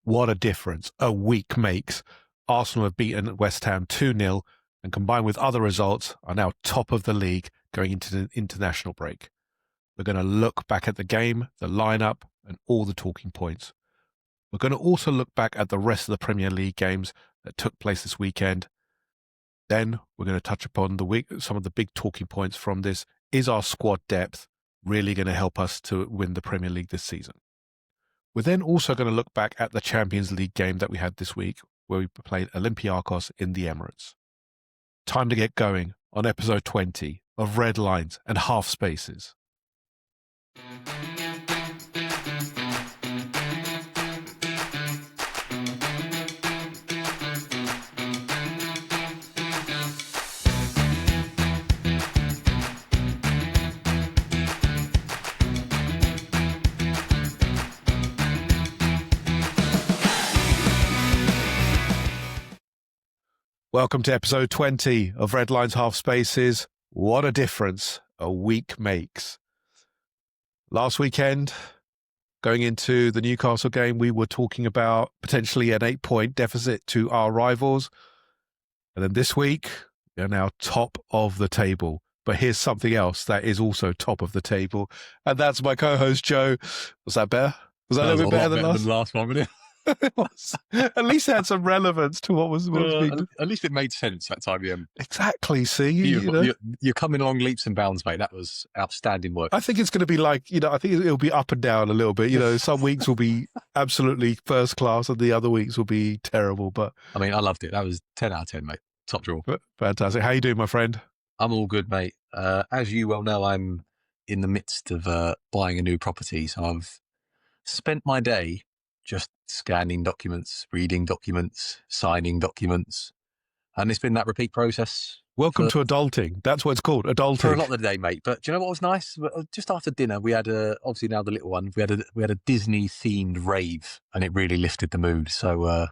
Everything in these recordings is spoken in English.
What a difference a week makes. Arsenal have beaten West Ham 2-0 and combined with other results are now top of the league going into the international break. We're going to look back at the game, the lineup and all the talking points. We're going to also look back at the rest of the Premier League games that took place this weekend. Then we're going to touch upon some of the big talking points from this. Is our squad depth really going to help us to win the Premier League this season? We're then also going to look back at the Champions League game that we had this week, where we played Olympiacos in the Emirates. Time to get going on episode 20 of Red Lines and Half Spaces. Welcome to episode 20 of Red Lines Half Spaces. What a difference a week makes. Last weekend, going into the Newcastle game, we were talking about potentially an 8-point deficit to our rivals. And then this week, we are now top of the table. But here's something else that is also top of the table. And that's my co-host, Joe. Was that better? Was that a little bit better than last one, wasn't it? It was. At least it had some relevance to what was being. At least it made sense that time. Exactly. See, you're coming along leaps and bounds, mate. That was outstanding work. I think it's going to be like, I think it'll be up and down a little bit. Some weeks will be absolutely first class and the other weeks will be terrible. But I mean, I loved it. That was 10 out of 10, mate. Top draw. Fantastic. How you doing, my friend? I'm all good, mate. As you well know, I'm in the midst of buying a new property. So I've spent my day just scanning documents, reading documents, signing documents. And it's been that repeat process. Welcome to adulting. That's what it's called, adulting. For a lot of the day, mate. But do you know what was nice? Just after dinner, we had obviously now the little one, we had a Disney-themed rave and it really lifted the mood. So a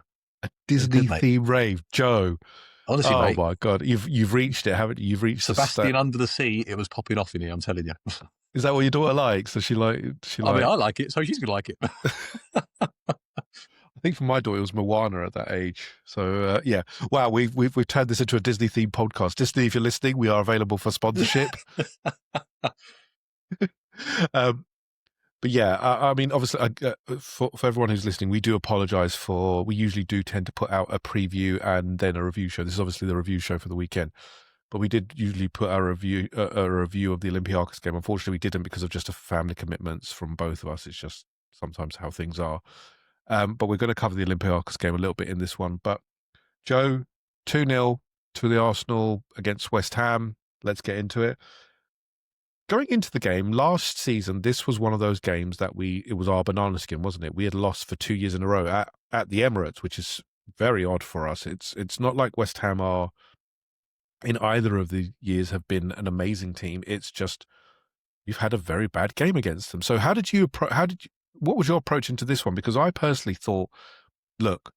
Disney-themed rave. Joe. Honestly, mate. Oh my God. You've reached it, haven't you? You've reached Sebastian under the sea. It was popping off in here, I'm telling you. Is that what your daughter likes? Does she like? I mean, I like it, so she's gonna like it. I think for my daughter, it was Moana at that age. So yeah, wow, we've turned this into a Disney themed podcast. Disney, if you're listening, we are available for sponsorship. But yeah, I mean, obviously, for everyone who's listening, we do apologize we usually do tend to put out a preview and then a review show. This is obviously the review show for the weekend. But we did usually put a review of the Olympiacos game. Unfortunately, we didn't because of just family commitments from both of us. It's just sometimes how things are. But we're going to cover the Olympiacos game a little bit in this one. But Joe, 2-0 to the Arsenal against West Ham. Let's get into it. Going into the game, last season, this was one of those games that it was our banana skin, wasn't it? We had lost for 2 years in a row at the Emirates, which is very odd for us. It's not like West Ham are, in either of the years, have been an amazing team. It's just you've had a very bad game against them. So what was your approach into this one? Because I personally thought, look,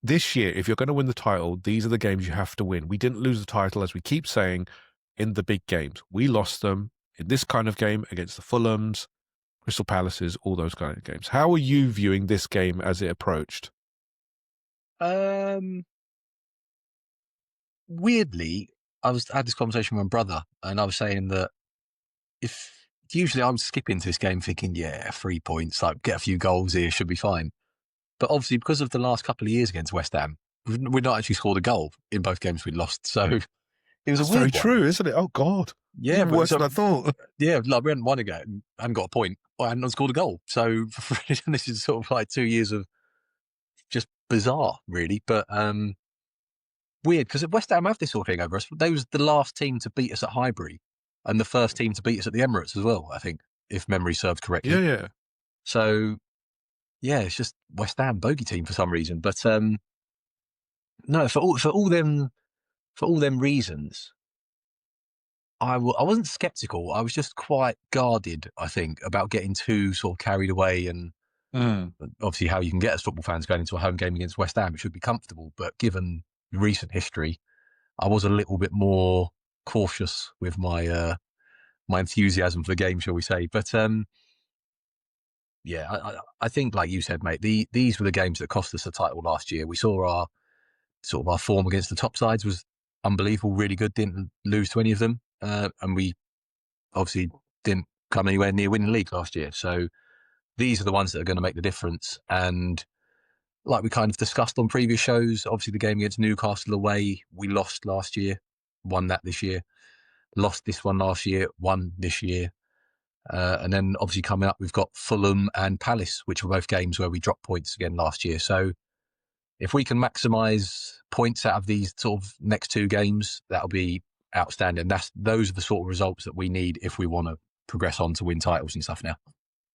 this year, if you're going to win the title, these are the games you have to win. We didn't lose the title, as we keep saying, in the big games. We lost them in this kind of game against the Fulhams, Crystal Palaces, all those kind of games. How are you viewing this game as it approached? Weirdly, I had this conversation with my brother, and I was saying that usually I'm skipping to this game thinking, 3 points, like get a few goals here, should be fine. But obviously, because of the last couple of years against West Ham, we've not actually scored a goal in both games we lost. So it was very true, isn't it? Oh God, yeah, worse than I thought. Yeah, like we hadn't won a game, hadn't got a point, or hadn't scored a goal. So this is sort of like 2 years of just bizarre, really. But weird, because West Ham have this sort of thing over us. They was the last team to beat us at Highbury and the first team to beat us at the Emirates as well, I think, if memory serves correctly. Yeah. So, yeah, it's just West Ham bogey team for some reason. But no, for all them reasons, I wasn't sceptical. I was just quite guarded, I think, about getting too sort of carried away. And obviously how you can get as football fans going into a home game against West Ham, it should be comfortable. But given recent history, I was a little bit more cautious with my my enthusiasm for the game, shall we say. But Yeah, I think, like you said, mate, these were the games that cost us the title last year. We saw our sort of our form against the top sides was unbelievable, really good. Didn't lose to any of them, and we obviously didn't come anywhere near winning the league last year. So these are the ones that are going to make the difference. And like we kind of discussed on previous shows, obviously the game against Newcastle away, we lost last year, won that this year, lost this one last year, won this year. And then obviously coming up, we've got Fulham and Palace, which were both games where we dropped points again last year. So if we can maximise points out of these sort of next two games, that'll be outstanding. Those are the sort of results that we need if we want to progress on to win titles and stuff now.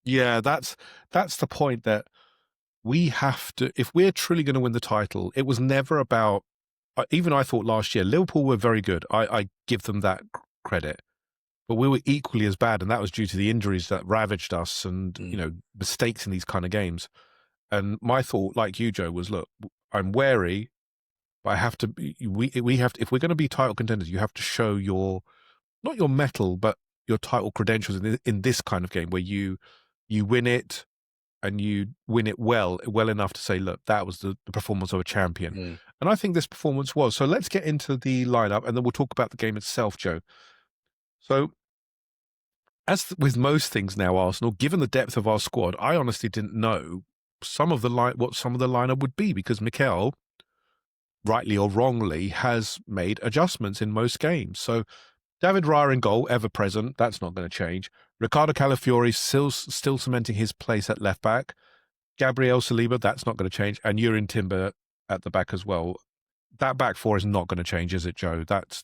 Yeah, that's the point, that we have to, if we're truly going to win the title. It was never about, even I thought last year, Liverpool were very good. I give them that credit. But we were equally as bad, and that was due to the injuries that ravaged us and, mistakes in these kind of games. And my thought, like you, Joe, was, look, I'm wary, but I have to, we have to, if we're going to be title contenders, you have to show not your mettle, but your title credentials in this kind of game where you win it, and you win it well enough to say, look, that was the performance of a champion. And I think this performance was. So let's get into the lineup, and then we'll talk about the game itself, Joe. So, as with most things now, Arsenal, given the depth of our squad, I honestly didn't know what some of the lineup would be, because Mikel, rightly or wrongly, has made adjustments in most games. So David Raya in goal, ever present. That's not going to change. Ricardo Calafiori still cementing his place at left back. Gabriel Saliba, that's not going to change. And Yurin Timber at the back as well. That back four is not going to change, is it, Joe? That's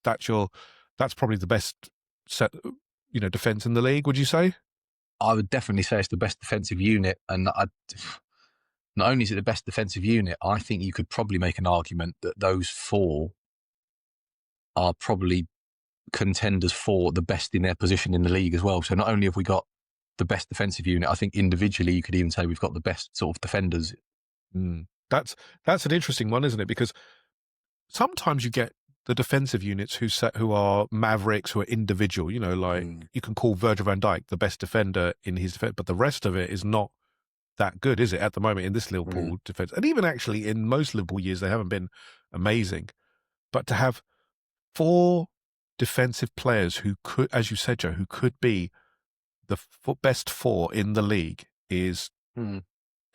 probably the best set, defense in the league, would you say? I would definitely say it's the best defensive unit. And not only is it the best defensive unit, I think you could probably make an argument that those four are probably contenders for the best in their position in the league as well. So not only have we got the best defensive unit, I think individually you could even say we've got the best sort of defenders. That's an interesting one, isn't it? Because sometimes you get the defensive units who are mavericks, who are individual. You can call Virgil van Dijk the best defender in his defense, but the rest of it is not that good, is it, at the moment in this Liverpool defense? And even actually in most Liverpool years, they haven't been amazing. But to have four defensive players who could, as you said, Joe, who could be the best four in the league is a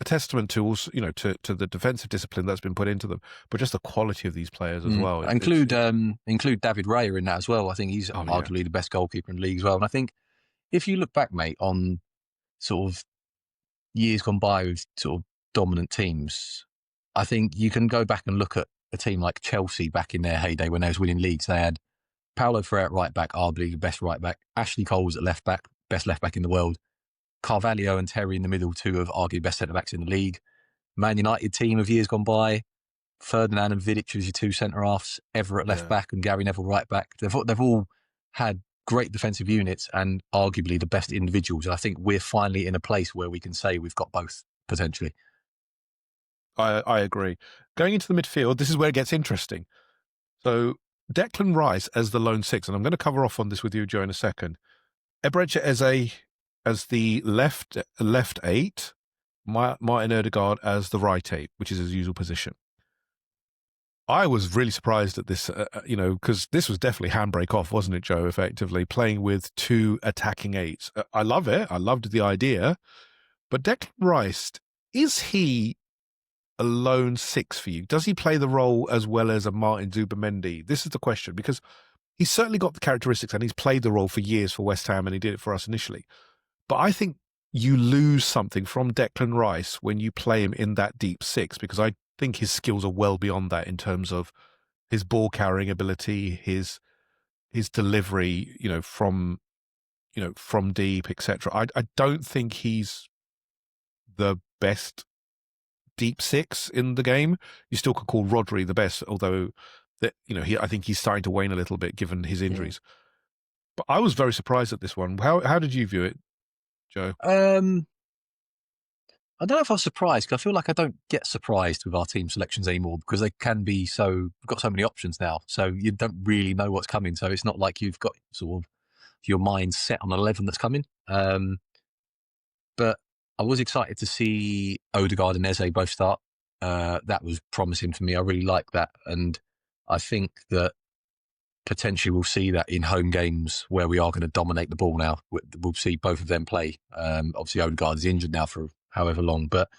testament to also, to the defensive discipline that's been put into them, but just the quality of these players as well. Include David Raya in that as well. I think he's arguably the best goalkeeper in the league as well. And I think if you look back, mate, on sort of years gone by with sort of dominant teams, I think you can go back and look at a team like Chelsea back in their heyday when they was winning leagues. They had Paulo Ferreira at right back, arguably the best right back. Ashley Cole was at left back, best left back in the world. Carvalho and Terry in the middle, two of arguably best centre backs in the league. Man United team of years gone by, Ferdinand and Vidic as your two centre halves, Everett left back and Gary Neville right back. They've all had great defensive units and arguably the best individuals. And I think we're finally in a place where we can say we've got both potentially. I agree. Going into the midfield, this is where it gets interesting. So Declan Rice as the lone six, and I'm going to cover off on this with you, Joe, in a second. Eberechi as the left eight, Martin Odegaard as the right eight, which is his usual position. I was really surprised at this, because this was definitely handbrake off, wasn't it, Joe, effectively, playing with two attacking eights. I love it. I loved the idea. But Declan Rice, is he a lone six for you? Does he play the role as well as a Martin Zubimendi? This is the question, because he's certainly got the characteristics and he's played the role for years for West Ham and he did it for us initially. But I think you lose something from Declan Rice when you play him in that deep six, because I think his skills are well beyond that in terms of his ball carrying ability, his delivery, from deep, etc. I don't think he's the best deep six in the game. You still could call Rodri the best, although I think he's starting to wane a little bit given his injuries. But I was very surprised at this one. How did you view it, Joe? I don't know if I was surprised, because I feel like I don't get surprised with our team selections anymore, because they can be we've got so many options now. So you don't really know what's coming. So it's not like you've got sort of your mind set on 11 that's coming. But I was excited to see Odegaard and Eze both start. That was promising for me. I really like that, and I think that potentially we'll see that in home games where we are going to dominate the ball now. We'll see both of them play. Obviously, Odegaard is injured now for however long, but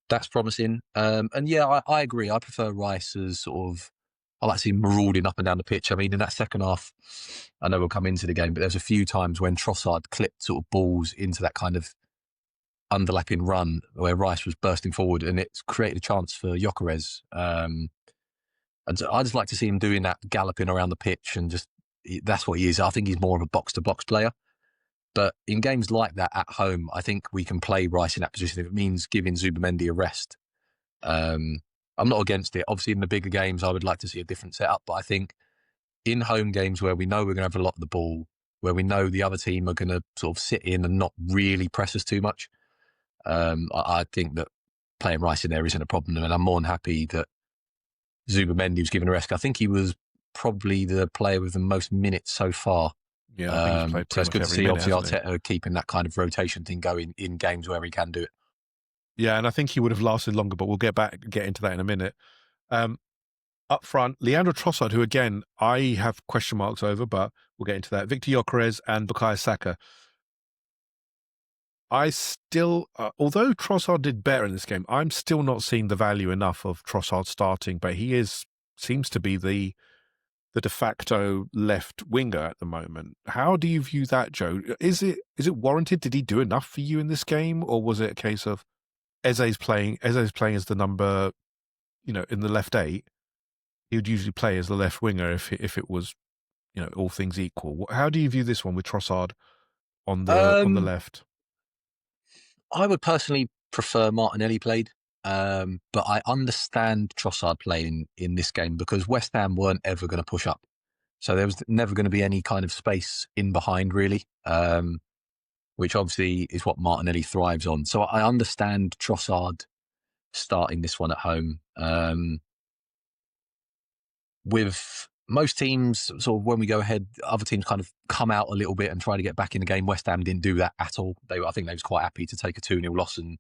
that's promising. And yeah, I agree. I prefer Rice as sort of, I like to see him marauding up and down the pitch. I mean, in that second half, I know we'll come into the game, but there's a few times when Trossard clipped sort of balls into that kind of underlapping run where Rice was bursting forward, and it's created a chance for Gyökeres. And so I just like to see him doing that, galloping around the pitch, and just that's what he is. I think he's more of a box to box player. But in games like that at home, I think we can play Rice in that position if it means giving Zubimendi a rest. I'm not against it. Obviously, in the bigger games, I would like to see a different setup. But I think in home games where we know we're going to have a lot of the ball, where we know the other team are going to sort of sit in and not really press us too much, I think that playing Rice in there isn't a problem. And I'm more than happy that Zubimendi was given a rest. I think he was probably the player with the most minutes so far. Yeah, I think he's played So it's pretty good much to every see, minute, obviously, hasn't he? Arteta keeping that kind of rotation thing going in games where he can do it. Yeah, and I think he would have lasted longer, but we'll get into that in a minute. Um, Up front, Leandro Trossard, who again I have question marks over, but we'll get into that. Victor Gyökeres and Bukayo Saka. I still, although Trossard did better in this game, I'm still not seeing the value enough of Trossard starting. But he seems to be the de facto left winger at the moment. How do you view that, Joe? Is it warranted? Did he do enough for you in this game, or was it a case of Eze's playing as the number, in the left eight? He would usually play as the left winger if it was, all things equal. How do you view this one with Trossard on the Um, left? I would personally prefer Martinelli played, but I understand Trossard playing in this game because West Ham weren't ever going to push up. So there was never going to be any kind of space in behind, really, which obviously is what Martinelli thrives on. So I understand Trossard starting this one at home. With most teams, sort of when we go ahead, other teams kind of come out a little bit and try to get back in the game. West Ham didn't do that at all. I think they was quite happy to take a 2-0 loss and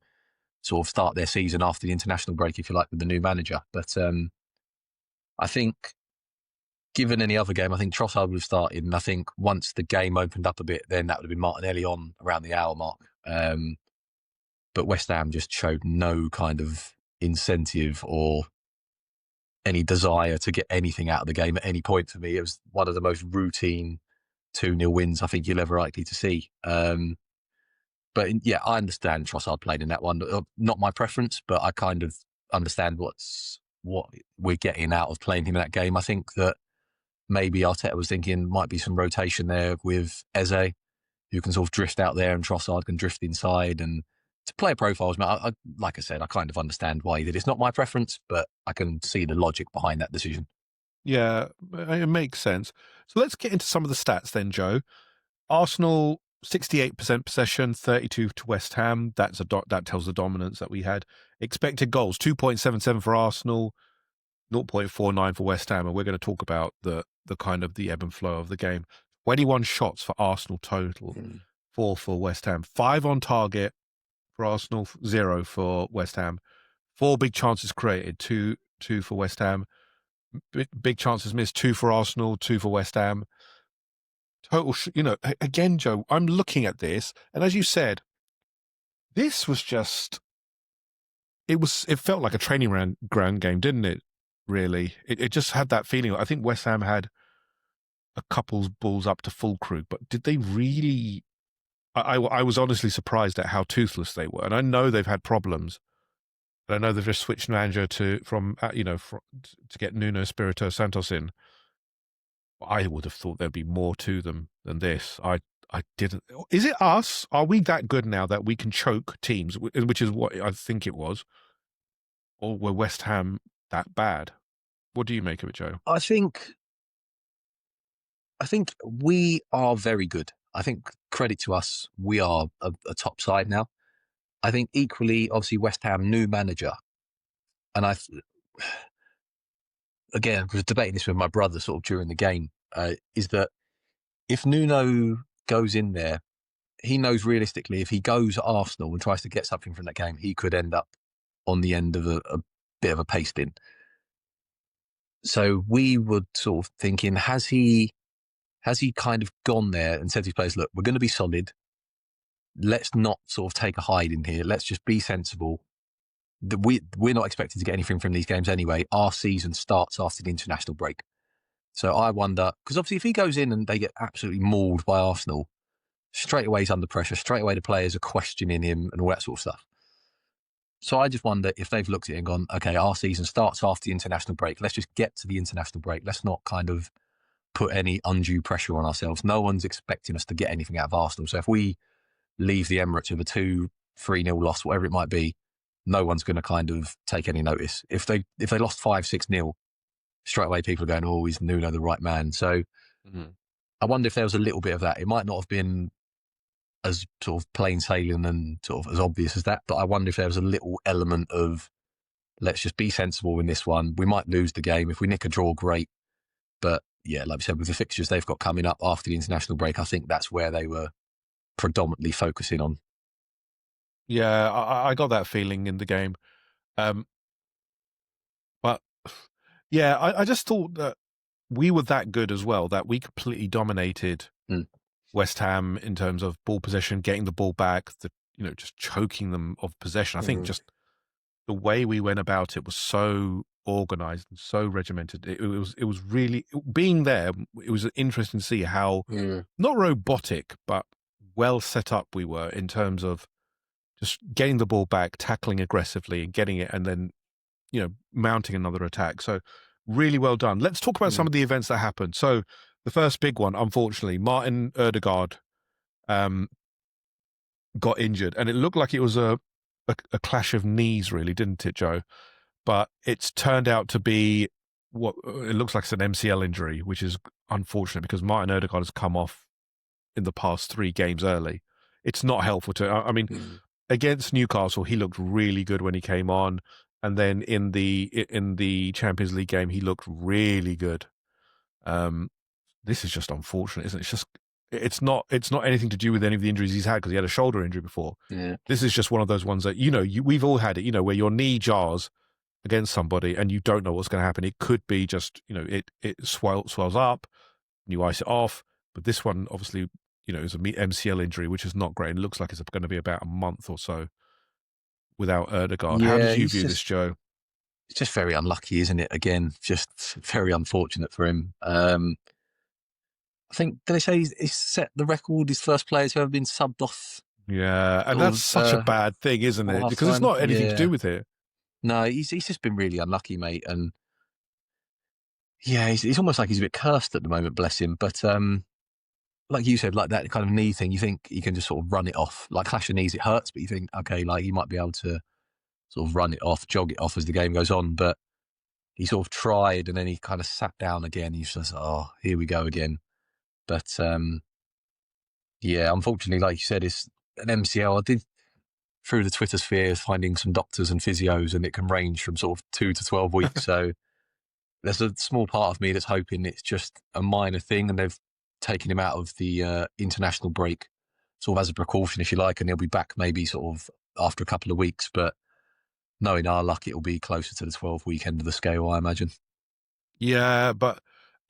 sort of start their season after the international break, if you like, with the new manager. But I think, given any other game, I think Trossard would have started. And I think once the game opened up a bit, then that would have been Martinelli on around the hour mark. But West Ham just showed no kind of incentive or any desire to get anything out of the game at any point for me. It was one of the most routine 2-0 wins I think you'll ever likely to see. But yeah, I understand Trossard played in that one. Not my preference, but I kind of understand what we're getting out of playing him in that game. I think that maybe Arteta was thinking might be some rotation there with Eze, who can sort of drift out there, and Trossard can drift inside. And to player profiles, like I said, I kind of understand why he did. It's not my preference, but I can see the logic behind that decision. Yeah, it makes sense. So let's get into some of the stats then, Joe. Arsenal 68% possession, 32 to West Ham. That tells the dominance that we had. Expected goals 2.77 for Arsenal, 0.49 for West Ham, and we're going to talk about the kind of the ebb and flow of the game. 21 shots for Arsenal total, 4 for West Ham, 5 on target for Arsenal, 0 for West Ham, 4 big chances created, 2 for West Ham, big chances missed, 2 for Arsenal, 2 for West Ham. Total, again, Joe, I'm looking at this, and as you said, this was just, it felt like a training ground game, didn't it? Really, it just had that feeling. I think West Ham had a couple balls up to full crew, but did they really? I was honestly surprised at how toothless they were, and I know they've had problems. And I know they've just switched manager to get Nuno Espirito Santos in. I would have thought there'd be more to them than this. I didn't. Is it us? Are we that good now that we can choke teams, which is what I think it was, or were West Ham that bad? What do you make of it, Joe? I think we are very good. I think credit to us, we are a top side now. I think equally, obviously, West Ham new manager, and again was debating this with my brother sort of during the game. Is that if Nuno goes in there, he knows realistically if he goes at Arsenal and tries to get something from that game, he could end up on the end of a bit of a pasting. So we were sort of thinking, has he kind of gone there and said to his players, look, we're going to be solid. Let's not sort of take a hide in here. Let's just be sensible. We're not expected to get anything from these games anyway. Our season starts after the international break. So I wonder, because obviously if he goes in and they get absolutely mauled by Arsenal, straight away he's under pressure. Straight away the players are questioning him and all that sort of stuff. So I just wonder if they've looked at it and gone, okay, our season starts after the international break. Let's just get to the international break. Let's not kind of put any undue pressure on ourselves. No one's expecting us to get anything out of Arsenal. So if we leave the Emirates with a 2-3-0 loss, whatever it might be, no one's going to kind of take any notice. If they lost 5-6-0, straight away people are going, oh, is Nuno the right man? So I wonder if there was a little bit of that. It might not have been as sort of plain sailing and sort of as obvious as that, but I wonder if there was a little element of let's just be sensible in this one. We might lose the game. If we nick a draw, great. But yeah, like we said, with the fixtures they've got coming up after the international break, I think that's where they were predominantly focusing on. Yeah, I got that feeling in the game. But yeah, I just thought that we were that good as well, that we completely dominated West Ham in terms of ball possession, getting the ball back, just choking them of possession. I think just the way we went about it was so organized and so regimented. It was really, being there, it was interesting to see how not robotic, but well set up we were in terms of just getting the ball back, tackling aggressively and getting it, and then, mounting another attack. So really well done. Let's talk about some of the events that happened. So the first big one, unfortunately, Martin Ødegaard got injured, and it looked like it was a clash of knees, really, didn't it, Joe? But it's turned out to be what it looks like it's an MCL injury, which is unfortunate because Martin Ødegaard has come off in the past 3 games early. It's not helpful to. I mean, against Newcastle, he looked really good when he came on, and then in the Champions League game, he looked really good. This is just unfortunate, isn't it? It's not anything to do with any of the injuries he's had because he had a shoulder injury before. Yeah. This is just one of those ones that we've all had it. Where your knee jars against somebody and you don't know what's going to happen. It could be just it swells up, and you ice it off. But this one obviously is a MCL injury, which is not great. It looks like it's going to be about a month or so without Ødegaard. Yeah, how did you view this, Joe? It's just very unlucky, isn't it? Again, just very unfortunate for him. I think, did they say he's set the record, his first players who have been subbed off? Yeah, and that's such a bad thing, isn't it? Because it's not anything to do with it. No, he's just been really unlucky, mate. And yeah, he's almost like he's a bit cursed at the moment, bless him. But like you said, like that kind of knee thing, you think you can just sort of run it off. Like clash of knees, it hurts, but you think, okay, like you might be able to sort of run it off, jog it off as the game goes on. But he sort of tried and then he kind of sat down again. He's just, oh, here we go again. But yeah, unfortunately, like you said, it's an MCL. I did, through the Twitter sphere, finding some doctors and physios, and it can range from sort of 2 to 12 weeks. So there's a small part of me that's hoping it's just a minor thing and they've taken him out of the international break sort of as a precaution, if you like, and he'll be back maybe sort of after a couple of weeks. But knowing our luck, it'll be closer to the 12-week end of the scale, I imagine. Yeah, but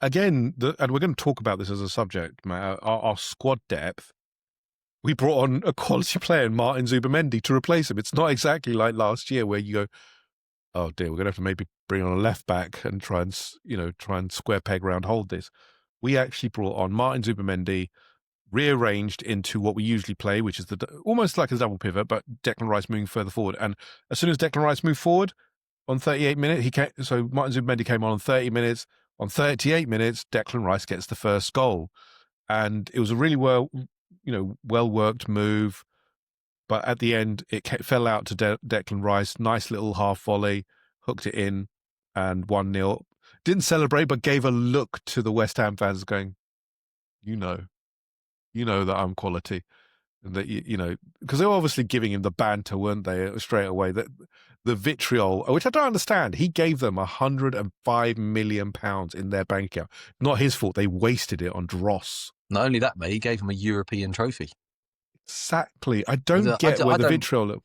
again, and we're going to talk about this as a subject, Matt, our squad depth. We brought on a quality player, Martin Zubimendi, to replace him. It's not exactly like last year where you go, oh dear, we're going to have to maybe bring on a left back and try and square peg round hold this. We actually brought on Martin Zubimendi, rearranged into what we usually play, which is almost like a double pivot, but Declan Rice moving further forward. And as soon as Declan Rice moved forward on 38 minutes, so Martin Zubimendi came on 30 minutes. On 38 minutes, Declan Rice gets the first goal. And it was a really well-worked move. But at the end, it fell out to Declan Rice. Nice little half volley, hooked it in, and 1-0. Didn't celebrate, but gave a look to the West Ham fans going, you know that I'm quality. And that, because they were obviously giving him the banter, weren't they, straight away? The vitriol, which I don't understand. He gave them £105 million in their bank account. Not his fault. They wasted it on dross. Not only that, mate, he gave him a European trophy. Exactly. I I, don't don't- I, get don't- where I the don't vitriol.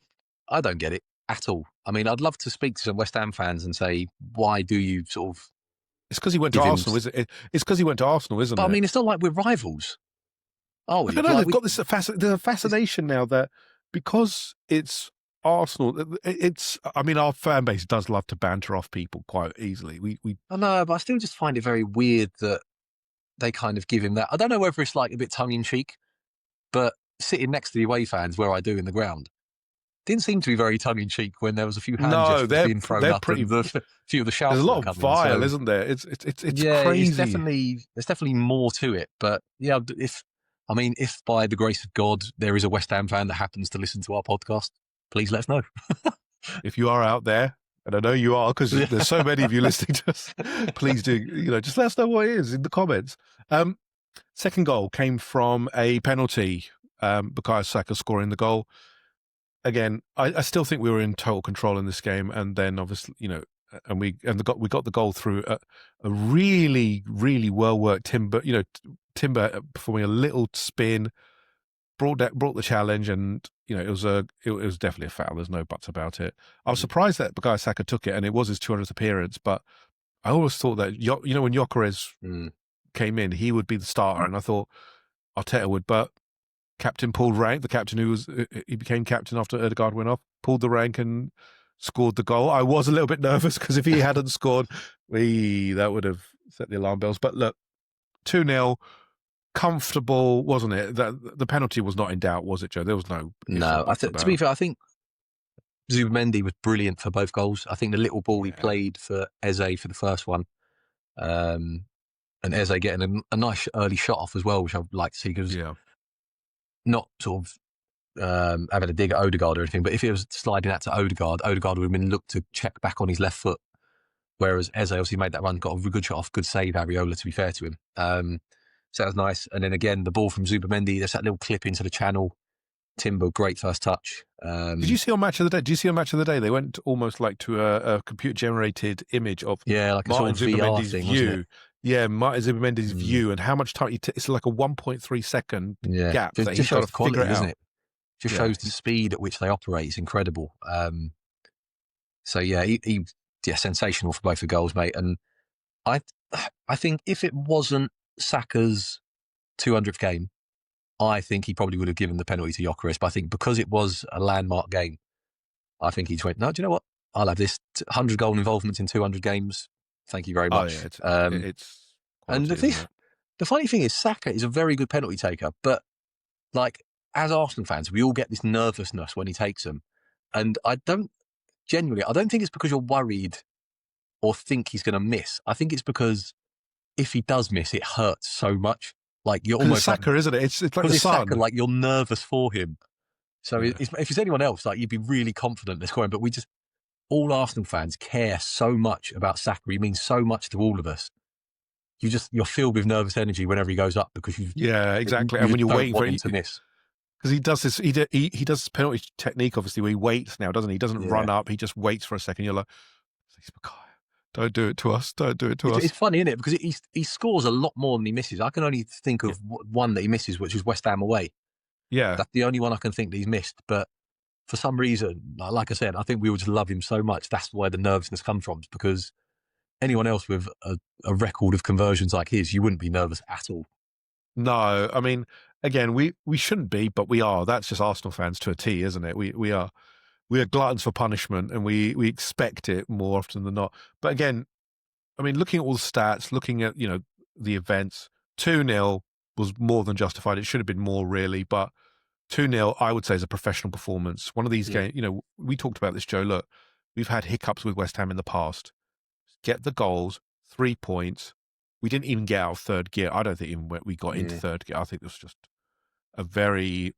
I don't get it at all. I mean, I'd love to speak to some West Ham fans and say, why do you sort of It's because he went to give him? Arsenal, isn't it? It's because he went to Arsenal, isn't But I it? mean, it's not like we're rivals, are I we? don't know. Like They've we, got this there's a it's, fascination now that because it's Arsenal, it's. I mean, our fan base does love to banter off people quite easily. We I know, but I still just find it very weird that they kind of give him that. I don't know whether it's like a bit tongue in cheek, but sitting next to the away fans where I do in the ground didn't seem to be very tongue in cheek when there was a few hand no, gestures being thrown they're up pretty. and the few of the There's shouts a that lot were of coming. vile, So isn't there? It's yeah, crazy. there's definitely more to it. But yeah, if by the grace of God there is a West Ham fan that happens to listen to our podcast, please let us know. If you are out there, and I know you are because there's so many of you listening to us, please do. Just let us know what it is in the comments. Second goal came from a penalty. Bukayo Saka scoring the goal. Again, I still think we were in total control in this game, and then obviously, and we got the goal through a really really well worked Timber. Timber performing a little spin, brought the challenge, and it was definitely a foul. There's no buts about it. I was surprised that Bukayo Saka took it, and it was his 200th appearance. But I always thought that when Gyökeres came in, he would be the starter, and I thought Arteta would, but captain pulled rank. The captain he became captain after Ødegaard went off, pulled the rank and scored the goal. I was a little bit nervous because if he hadn't scored, that would have set the alarm bells. But look, 2-0, comfortable, wasn't it? The penalty was not in doubt, was it, Joe? There was no ifs or No, buts to about be it. fair, I think Zubimendi was brilliant for both goals. I think the little ball he Yeah. played for Eze for the first one, and Eze getting a nice early shot off as well, which I'd like to see because Yeah. not sort of having a dig at Ødegaard or anything, but if he was sliding that to Ødegaard would have been looked to check back on his left foot, whereas Eze obviously made that run, got a good shot off, good save, Areola, to be fair to him. So that was nice. And then again, the ball from Zubimendi, there's that little clip into the channel. Timber, great first touch. Did you see on Match of the Day? Did you see on Match of the Day? They went almost like to a computer-generated image of like Martin a sort of VR Zubimendi's thing, view. wasn't it? Yeah, Martin Zubimendi's view and how much time it's like a 1.3 second gap that he's got to figure it doesn't out. it? Just shows the speed at which they operate. It's incredible. So yeah, he sensational for both the goals, mate. And I think if it wasn't Saka's 200th game, I think he probably would have given the penalty to Gyökeres. But I think because it was a landmark game, I think he just went, no, do you know what? I'll have this 100 goal involvements in 200 games. Thank you very much. Oh, yeah, it's and the funny thing is, Saka is a very good penalty taker, but like as Arsenal fans, we all get this nervousness when he takes them. And I don't think it's because you're worried or think he's going to miss. I think it's because if he does miss, it hurts so much. Like you're almost Saka, like, isn't it? It's like the sun. Saka, like you're nervous for him. So if it's anyone else, like you'd be really confident they're scoring. But all Arsenal fans care so much about Saka. He means so much to all of us. You're filled with nervous energy whenever he goes up because exactly. You and when you're don't waiting for him it to miss. because he does this, he does this penalty technique obviously where he waits now, doesn't he? He doesn't run up. He just waits for a second. You're like, don't do it to us. Don't do it to us. It's funny, isn't it? Because he scores a lot more than he misses. I can only think of one that he misses, which is West Ham away. Yeah. That's the only one I can think that he's missed. But for some reason, like I said, I think we would just love him so much. That's where the nervousness comes from. Because anyone else with a record of conversions like his, you wouldn't be nervous at all. No, I mean, again, we shouldn't be, but we are. That's just Arsenal fans to a T, isn't it? We are gluttons for punishment, and we expect it more often than not. But again, I mean, looking at all the stats, looking at the events, 2-0 was more than justified. It should have been more, really, but 2-0, I would say, is a professional performance. One of these games, we talked about this, Joe. Look, we've had hiccups with West Ham in the past. Get the goals, 3 points. We didn't even get out of third gear. I don't think even we got into third gear. I think it was just it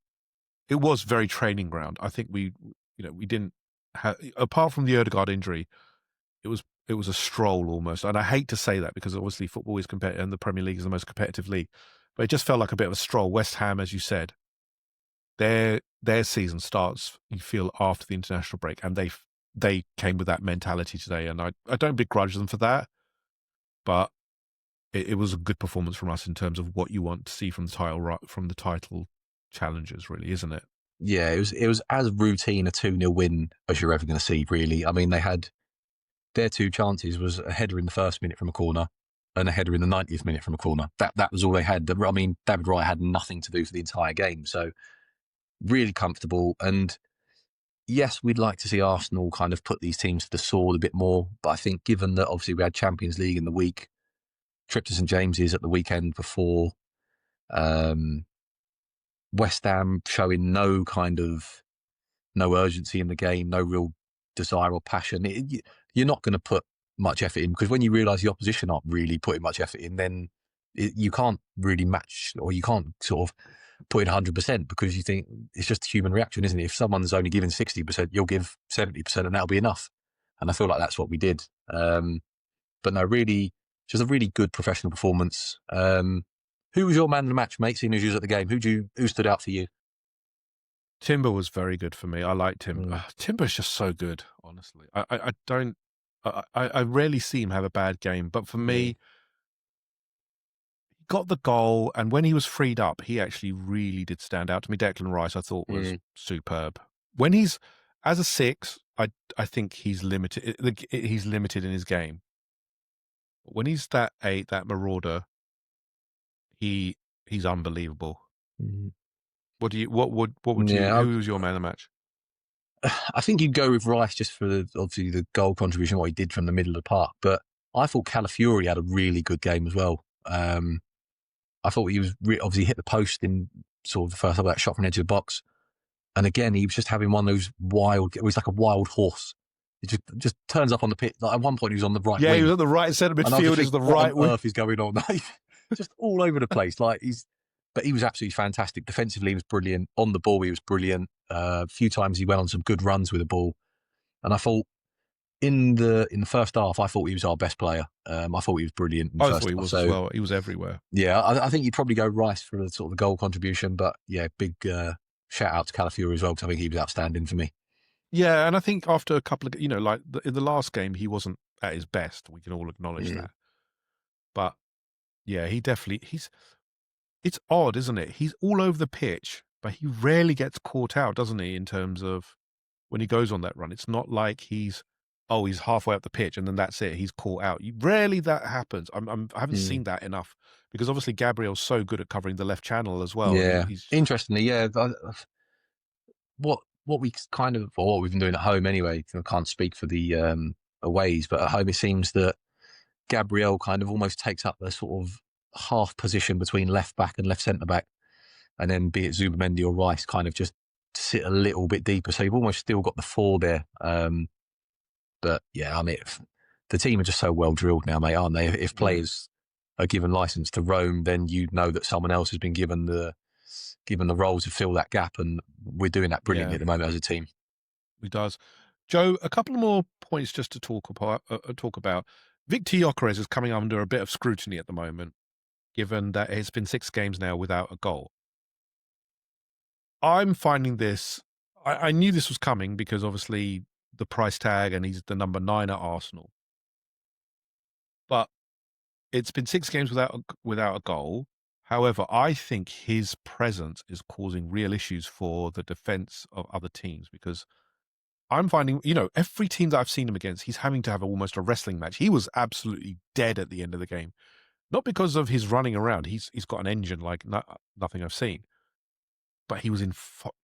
was very training ground. I think we didn't have, apart from the Ødegaard injury, it was a stroll almost. And I hate to say that because obviously football is competitive and the Premier League is the most competitive league, but it just felt like a bit of a stroll. West Ham, as you said, their season starts, you feel, after the international break, and they came with that mentality today, and I don't begrudge them for that, but it was a good performance from us in terms of what you want to see from the title challenges, really, isn't it? Yeah, it was as routine a 2-0 win as you're ever going to see, really. I mean, they had their two chances was a header in the first minute from a corner and a header in the 90th minute from a corner. That was all they had. I mean, David Raya had nothing to do for the entire game. So really comfortable. And yes, we'd like to see Arsenal kind of put these teams to the sword a bit more. But I think given that obviously we had Champions League in the week, trip to St James's at the weekend before, um, West Ham showing no urgency in the game, no real desire or passion. You're not going to put much effort in, because when you realise the opposition aren't really putting much effort in, then you can't really match, or you can't sort of put in 100%, because you think it's just a human reaction, isn't it? If someone's only giving 60%, you'll give 70% and that'll be enough. And I feel like that's what we did. But no, really, just a really good professional performance. Who was your man of the match, mate, seeing as you was at the game? Who stood out for you? Timber was very good for me. I liked him. Mm, Timber's just so good, honestly. I don't. I rarely see him have a bad game, but for yeah. me, he got the goal, and when he was freed up, he actually really did stand out to me. Declan Rice, I thought, was Mm, superb. When he's as a six, I think he's limited. He's limited in his game. But when he's that eight, that marauder, he he's unbelievable. mm. What would you? Yeah, Who was your man of the match? I think you'd go with Rice just for obviously the goal contribution, what he did from the middle of the park. But I thought Calafiori had a really good game as well. I thought he was obviously hit the post in sort of the first half of that shot from the edge of the box. And again, he was just having one of those wild, it was like a wild horse. It just turns up on the pitch. Like at one point, he was on the right Yeah, he wing. was at the right centre And I just midfield. Is think, the what right on wing. earth is going on? Just all over the place. But he was absolutely fantastic. Defensively, he was brilliant. On the ball, he was brilliant. A few times he went on some good runs with the ball. And I thought in the first half, I thought he was our best player. I thought he was brilliant in the I first thought he half. was as So well. He was everywhere. yeah, I think you'd probably go Rice for the sort of the goal contribution. But yeah, big shout out to Calafiori as well, because I think he was outstanding for me. Yeah, and I think after a couple of, like in the last game, he wasn't at his best. We can all acknowledge Mm, that. But yeah, it's odd, isn't it? He's all over the pitch, but he rarely gets caught out, doesn't he? In terms of when he goes on that run, it's not like he's halfway up the pitch and then that's it. He's caught out. Rarely that happens. I haven't mm. seen that enough, because obviously Gabriel's so good at covering the left channel as well, and Yeah. he's Interestingly, yeah, what we kind of, or what we've been doing at home anyway. I can't speak for the aways, but at home it seems that Gabriel kind of almost takes up the sort of half position between left back and left centre back, and then be it Zubamendi or Rice kind of just sit a little bit deeper. So you've almost still got the four there. But yeah, I mean, the team are just so well drilled now, mate, aren't they? If yeah, players are given license to roam, then you know that someone else has been given the role to fill that gap, and we're doing that brilliantly yeah, at the moment as a team. he does. Joe, a couple of more points just to talk about. Victor Gyökeres is coming under a bit of scrutiny at the moment, given that it's been 6 games now without a goal. I'm finding this. I knew this was coming because obviously the price tag, and he's the number 9 at Arsenal. But it's been 6 games without a goal. However, I think his presence is causing real issues for the defense of other teams, because I'm finding, every team that I've seen him against, he's having to have almost a wrestling match. He was absolutely dead at the end of the game, not because of his running around. He's got an engine like nothing I've seen, but he was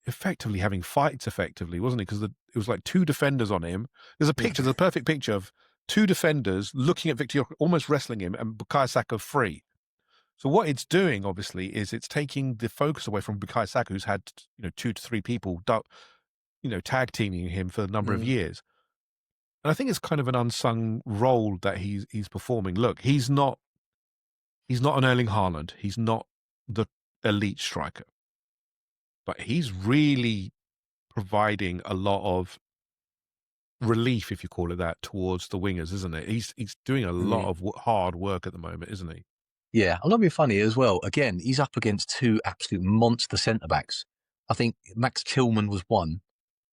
effectively having fights, wasn't he? Because it was like 2 defenders on him. There's a perfect picture of 2 defenders looking at Victor, almost wrestling him, and Bukayo Saka free. So what it's doing, obviously, is it's taking the focus away from Bukayo Saka, who's had 2 to 3 people, tag teaming him for a number of Mm, years. And I think it's kind of an unsung role that he's performing. Look, he's not an Erling Haaland. He's not the elite striker, but he's really providing a lot of relief, if you call it that, towards the wingers, isn't it? He's doing a lot mm. of hard work at the moment, isn't he? Yeah, I'm not being funny as well. Again, he's up against two absolute monster centre backs. I think Max Tillman was one,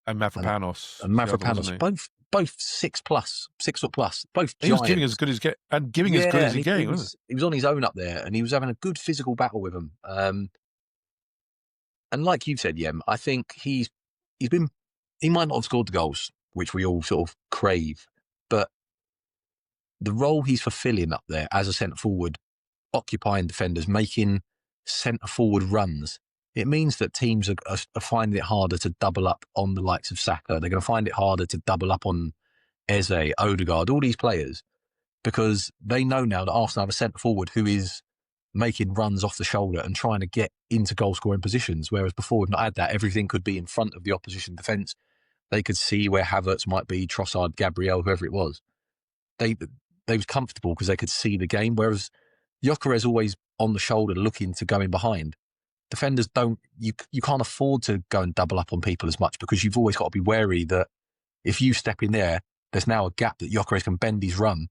And and Mavropanos was the other, wasn't Mavropanos, he? both 6 foot plus, both He was giving as giants. good as Yeah, he and he came, wasn't was he was on his own up there, and he was having a good physical battle with them. And like you said, Yem, I think he might not have scored the goals, which we all sort of crave, but the role he's fulfilling up there as a centre forward, occupying defenders, making centre forward runs, it means that teams are finding it harder to double up on the likes of Saka. They're going to find it harder to double up on Eze, Odegaard, all these players, because they know now that Arsenal have a centre forward who is making runs off the shoulder and trying to get into goal scoring positions. Whereas before we've not had that. Everything could be in front of the opposition defence. They could see where Havertz might be, Trossard, Gabriel, whoever it was. They they was comfortable because they could see the game. Whereas Gyökeres always on the shoulder looking to go in behind. Defenders don't, you can't afford to go and double up on people as much because you've always got to be wary that if you step in there, there's now a gap that Gyökeres can bend his run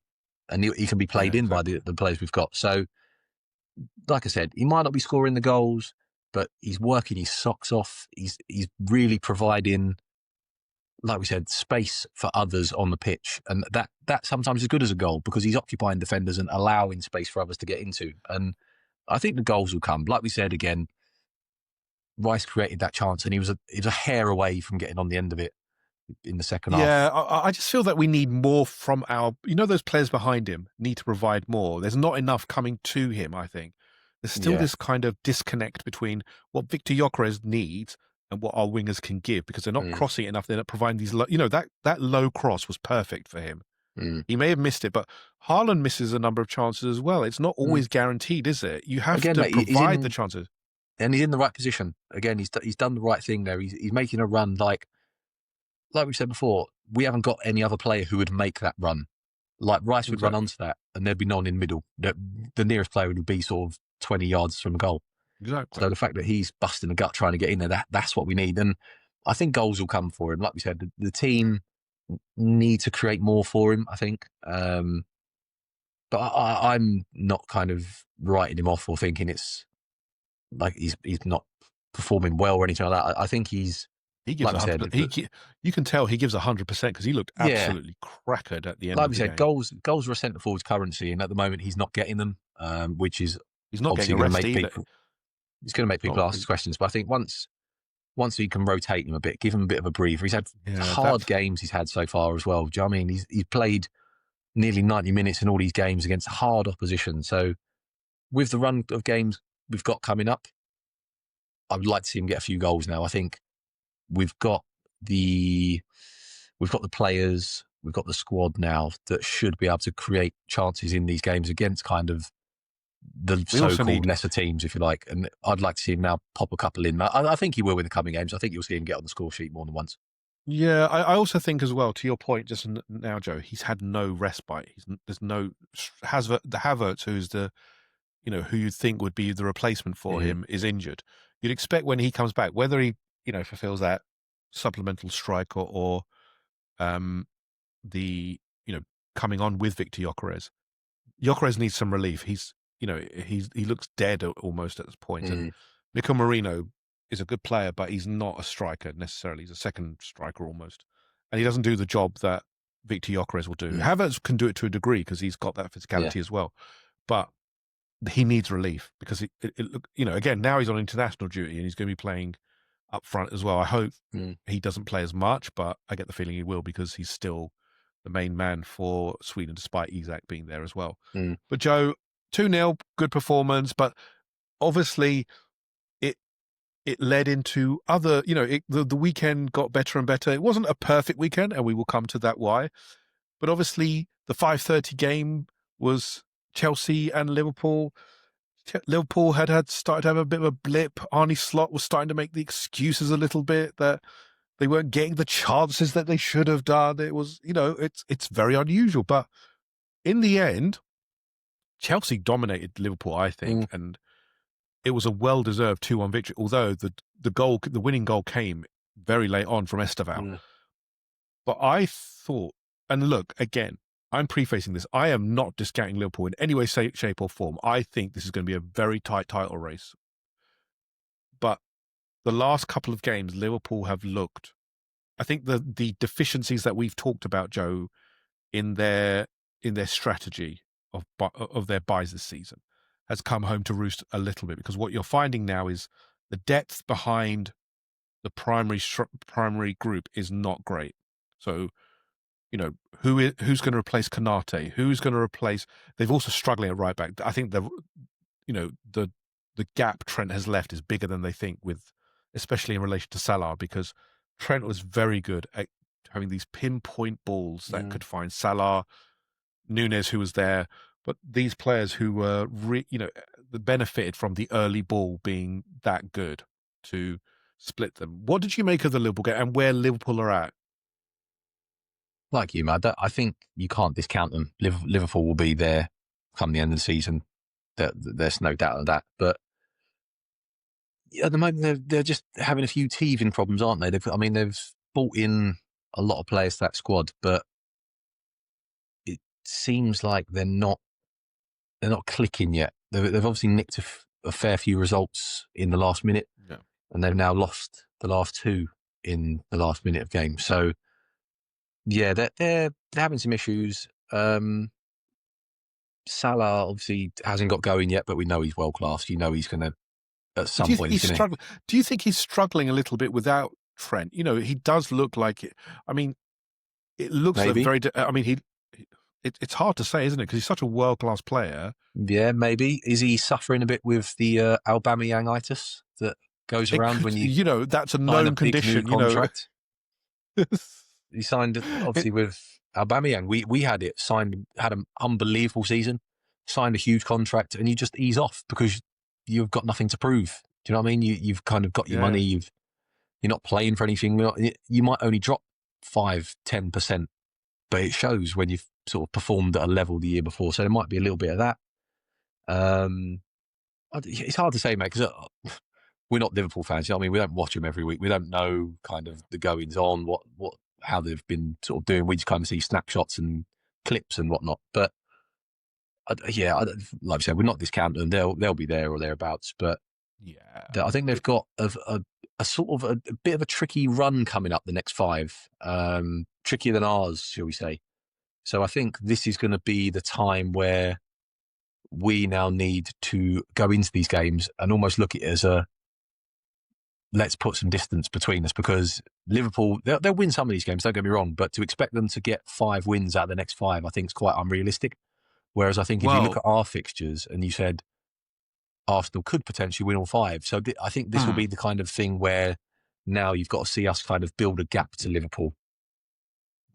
and he can be Yeah, played in by exactly. the players we've got. So, like I said, he might not be scoring the goals, but he's working his socks off. He's really providing, like we said, space for others on the pitch, and that sometimes is good as a goal because he's occupying defenders and allowing space for others to get into. And I think the goals will come. Like we said again, Rice created that chance, and he was a hair away from getting on the end of it in the second half. Yeah, I just feel that we need more from those players behind him need to provide more. There's not enough coming to him, I think. There's still Yeah. this kind of disconnect between what Victor Gyökeres needs and what our wingers can give because they're not Mm, crossing it enough. They're not providing these, that low cross was perfect for him. mm, He may have missed it, but Haaland misses a number of chances as well. It's not mm. always guaranteed, is it? You have Again, to mate, he's provide the in chances. and he's in the right position. Again, he's done the right thing there. He's making a run like we said before. We haven't got any other player who would make that run. Like Rice would run Exactly. onto that, and there'd be no one in the middle. The nearest player would be sort of 20 yards from the goal. Exactly. So the fact that he's busting the gut trying to get in there, that's what we need. And I think goals will come for him. Like we said, the team need to create more for him, I think. But I'm not kind of writing him off or thinking it's like he's not performing well or anything like that. I think he's, He gives like we 100%. said, You can tell he gives 100% because he looked yeah, absolutely crackered at the end like of we the said, game. goals are a centre forward's currency, and at the moment he's not getting them, which is He's not getting obviously a going to rest make either. people. It's going to make people Oh, ask questions. But I think once we can rotate him a bit, give him a bit of a breather. He's had yeah, hard games he's had so far as well. Do you know what I mean? He's played nearly 90 minutes in all these games against hard opposition. So with the run of games we've got coming up, I would like to see him get a few goals now. I think we've got the players, we've got the squad now that should be able to create chances in these games against kind of the we also so-called need. lesser teams, if you like. And I'd like to see him now pop a couple in. I think he will in the coming games. I think you'll see him get on the score sheet more than once. Yeah, I also think as well. To your point, just now, Joe, he's had no respite. There's no the Havertz, who's who you'd think would be the replacement for Mm, him, is injured. You'd expect when he comes back, whether he fulfills that supplemental strike or the coming on with Victor Gyökeres. Gyökeres needs some relief. He looks dead almost at this point. And mm, Nico Marino is a good player, but he's not a striker necessarily. He's a second striker almost, and he doesn't do the job that Victor Gyökeres will do. mm. Havertz can do it to a degree because he's got that Yeah, physicality as well, but he needs relief because again, now he's on international duty and he's going to be playing up front as well. I hope mm, he doesn't play as much, but I get the feeling he will because he's still the main man for Sweden, despite Isak being there as well. mm, But Joe, 2-0, good performance, but obviously it it led into other, the weekend got better and better. It wasn't a perfect weekend, and we will come to that why. But obviously the 5:30 game was Chelsea and Liverpool. Liverpool had started to have a bit of a blip. Arnie Slot was starting to make the excuses a little bit that they weren't getting the chances that they should have done. It was, it's very unusual. But in the end, Chelsea dominated Liverpool, I mm, think, and it was a well-deserved 2-1 victory. Although the winning goal came very late on from Esteval. mm, But I thought, and look again, I'm prefacing this. I am not discounting Liverpool in any way, shape, or form. I think this is going to be a very tight title race. But the last couple of games, Liverpool have looked. I think the deficiencies that we've talked about, Joe, in their strategy of their buys this season has come home to roost a little bit, because what you're finding now is The depth behind the primary group is not great. So, who's going to replace Kanate? Who's going to replace? They've also struggling at right back. I think the gap Trent has left is bigger than they think, with especially in relation to Salah, because Trent was very good at having these pinpoint balls that could find Salah, Nunes, who was there, but these players who were benefited from the early ball being that good to split them. What did you make of the Liverpool game and where Liverpool are at? Like you, man, I think you can't discount them. Liverpool will be there come the end of the season. There's no doubt of that. But at the moment, they're just having a few teething problems, aren't they? They've brought in a lot of players to that squad, but it seems like they're not clicking yet. They've obviously nicked a fair few results in the last minute, Yeah. and they've now lost the last two in the last minute of games. So yeah, they're having some issues. Salah obviously hasn't got going yet, but we know he's world class. You know he's going to at But do some you think point he's he's going to. struggling? Do you think he's struggling a little bit without Trent? He does look like it. I mean, it looks like Maybe. very. I mean, it's hard to say, isn't it? Because he's such a world class player. Yeah, maybe. Is he suffering a bit with the Aubameyang-itis that goes It around could, when you that's a sign a known big new condition. contract? He signed It, obviously with Aubameyang. We had it signed, had an unbelievable season, signed a huge contract, and you just ease off because you've got nothing to prove. Do you know what I mean? You've kind of got your yeah, money. You're not playing for anything. You might only drop 5-10%, but it shows when you've sort of performed at a level the year before. So there might be a little bit of that. It's hard to say, mate, because we're not Liverpool fans. You know what I mean? We don't watch them every week. We don't know kind of the goings on, how they've been sort of doing. We just kind of see snapshots and clips and whatnot. But like I said, we're not discounting them. They'll be there or thereabouts. But yeah. I think they've got a sort of a bit of a tricky run coming up the next five. Trickier than ours, shall we say. So I think this is going to be the time where we now need to go into these games and almost look at it as let's put some distance between us, because Liverpool, they'll win some of these games, don't get me wrong, but to expect them to get 5 wins out of the next 5, I think is quite unrealistic. Whereas I think if you look Well, at our fixtures and you said Arsenal could potentially win all 5, so I think this will be the kind of thing where now you've got to see us kind of build a gap to Liverpool.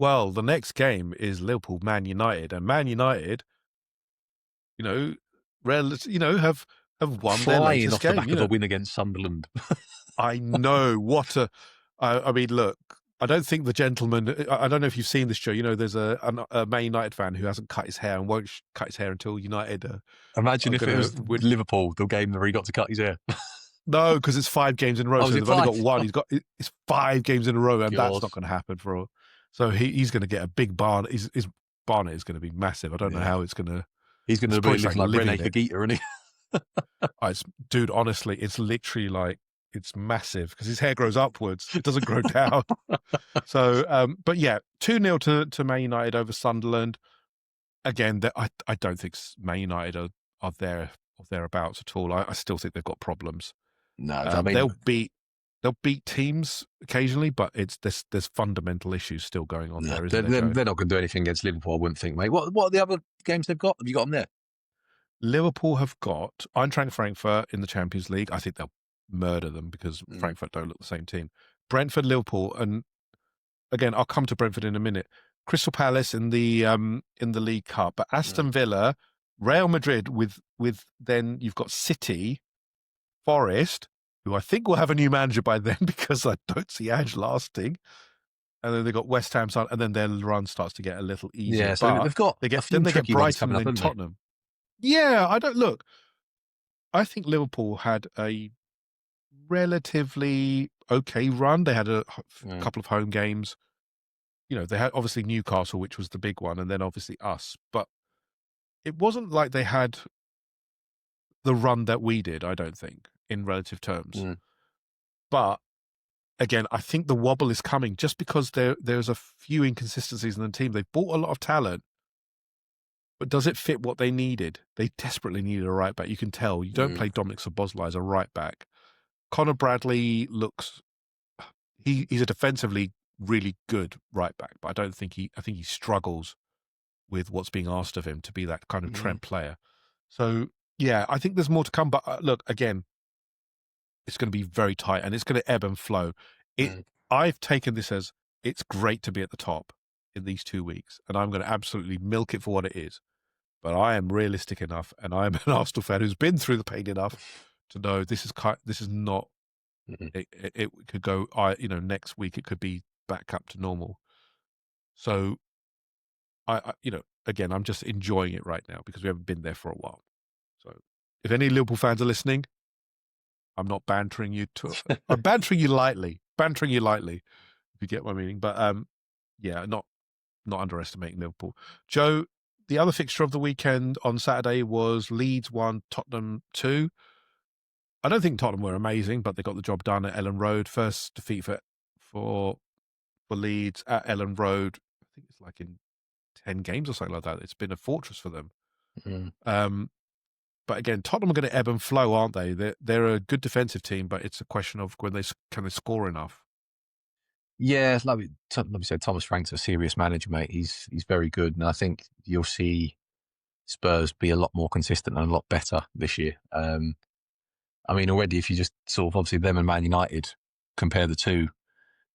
well, the next game is Liverpool Man United, and Man United, you know, have won their Flying latest off the game. back of a win against Sunderland. I know what a. I mean, look. I don't think the gentleman. I don't know if you've seen this, Joe. There's a Man United fan who hasn't cut his hair and won't cut his hair until United Imagine are if going it was to win. Liverpool, the game where he got to cut his hair. No, because it's 5 games in a row, Oh, so was it they've only got 5? one. It's 5 games in a row, and that's God. not going to happen for all. So he's going to get a big barn. His barnet is going to be massive. I don't know how it's going to. He's going to be looking like Rene Higuita, isn't he? Dude, honestly, it's literally like it's massive because his hair grows upwards. It doesn't grow down. So, but yeah, 2-0 to Man United over Sunderland. Again, I don't think Man United are there or thereabouts at all. I still think they've got problems. No, I mean they'll beat teams occasionally, but there's fundamental issues still going on there, isn't there, Joe? they're not going to do anything against Liverpool, I wouldn't think, mate. What are the other games they've got? Have you got them there? Liverpool have got Eintracht Frankfurt in the Champions League. I think they'll murder them because Frankfurt don't look the same team. Brentford, Liverpool, and again, I'll come to Brentford in a minute. Crystal Palace in the League Cup, but Aston Villa, Real Madrid with then you've got City, Forest, who I think will have a new manager by then because I don't see Ange lasting. And then they've got West Ham, and then their run starts to get a little easier. Yeah, so they've got a few tricky ones Brighton coming up, and haven't they? Tottenham. Yeah, I think Liverpool had a relatively okay run. They had a couple of home games. They had obviously Newcastle, which was the big one, and then obviously us. But it wasn't like they had the run that we did, I don't think, in relative terms. But again, I think the wobble is coming just because there's a few inconsistencies in the team. They've bought a lot of talent, but does it fit what they needed? They desperately needed a right back. You can tell. You don't play Dominic Szoboszlai as a right back. Connor Bradley looks he's a defensively really good right back, but I think he struggles with what's being asked of him to be that kind of Mm, Trent player. So yeah, I think there's more to come. But look, again, it's going to be very tight and it's going to ebb and flow. It mm. I've taken this as it's great to be at the top in these 2 weeks, and I'm going to absolutely milk it for what it is. But I am realistic enough, and I'm an Arsenal fan who's been through the pain enough to know this is not. Mm. It could go. Next week it could be back up to normal. So again, I'm just enjoying it right now because we haven't been there for a while. So if any Liverpool fans are listening, I'm not bantering you. I'm bantering you lightly, if you get my meaning. But yeah, not underestimating Liverpool. Joe, the other fixture of the weekend on Saturday was Leeds 1, Tottenham 2. I don't think Tottenham were amazing, but they got the job done at Ellen Road. First defeat for Leeds at Ellen Road. I think it's like in 10 games or something like that. It's been a fortress for them. Mm. But again, Tottenham are going to ebb and flow, aren't they? They're a good defensive team, but it's a question of when can they score enough. Yeah, like we said, Thomas Frank's a serious manager, mate. He's very good, and I think you'll see Spurs be a lot more consistent and a lot better this year. I mean, already if you just sort of obviously them and Man United compare the two,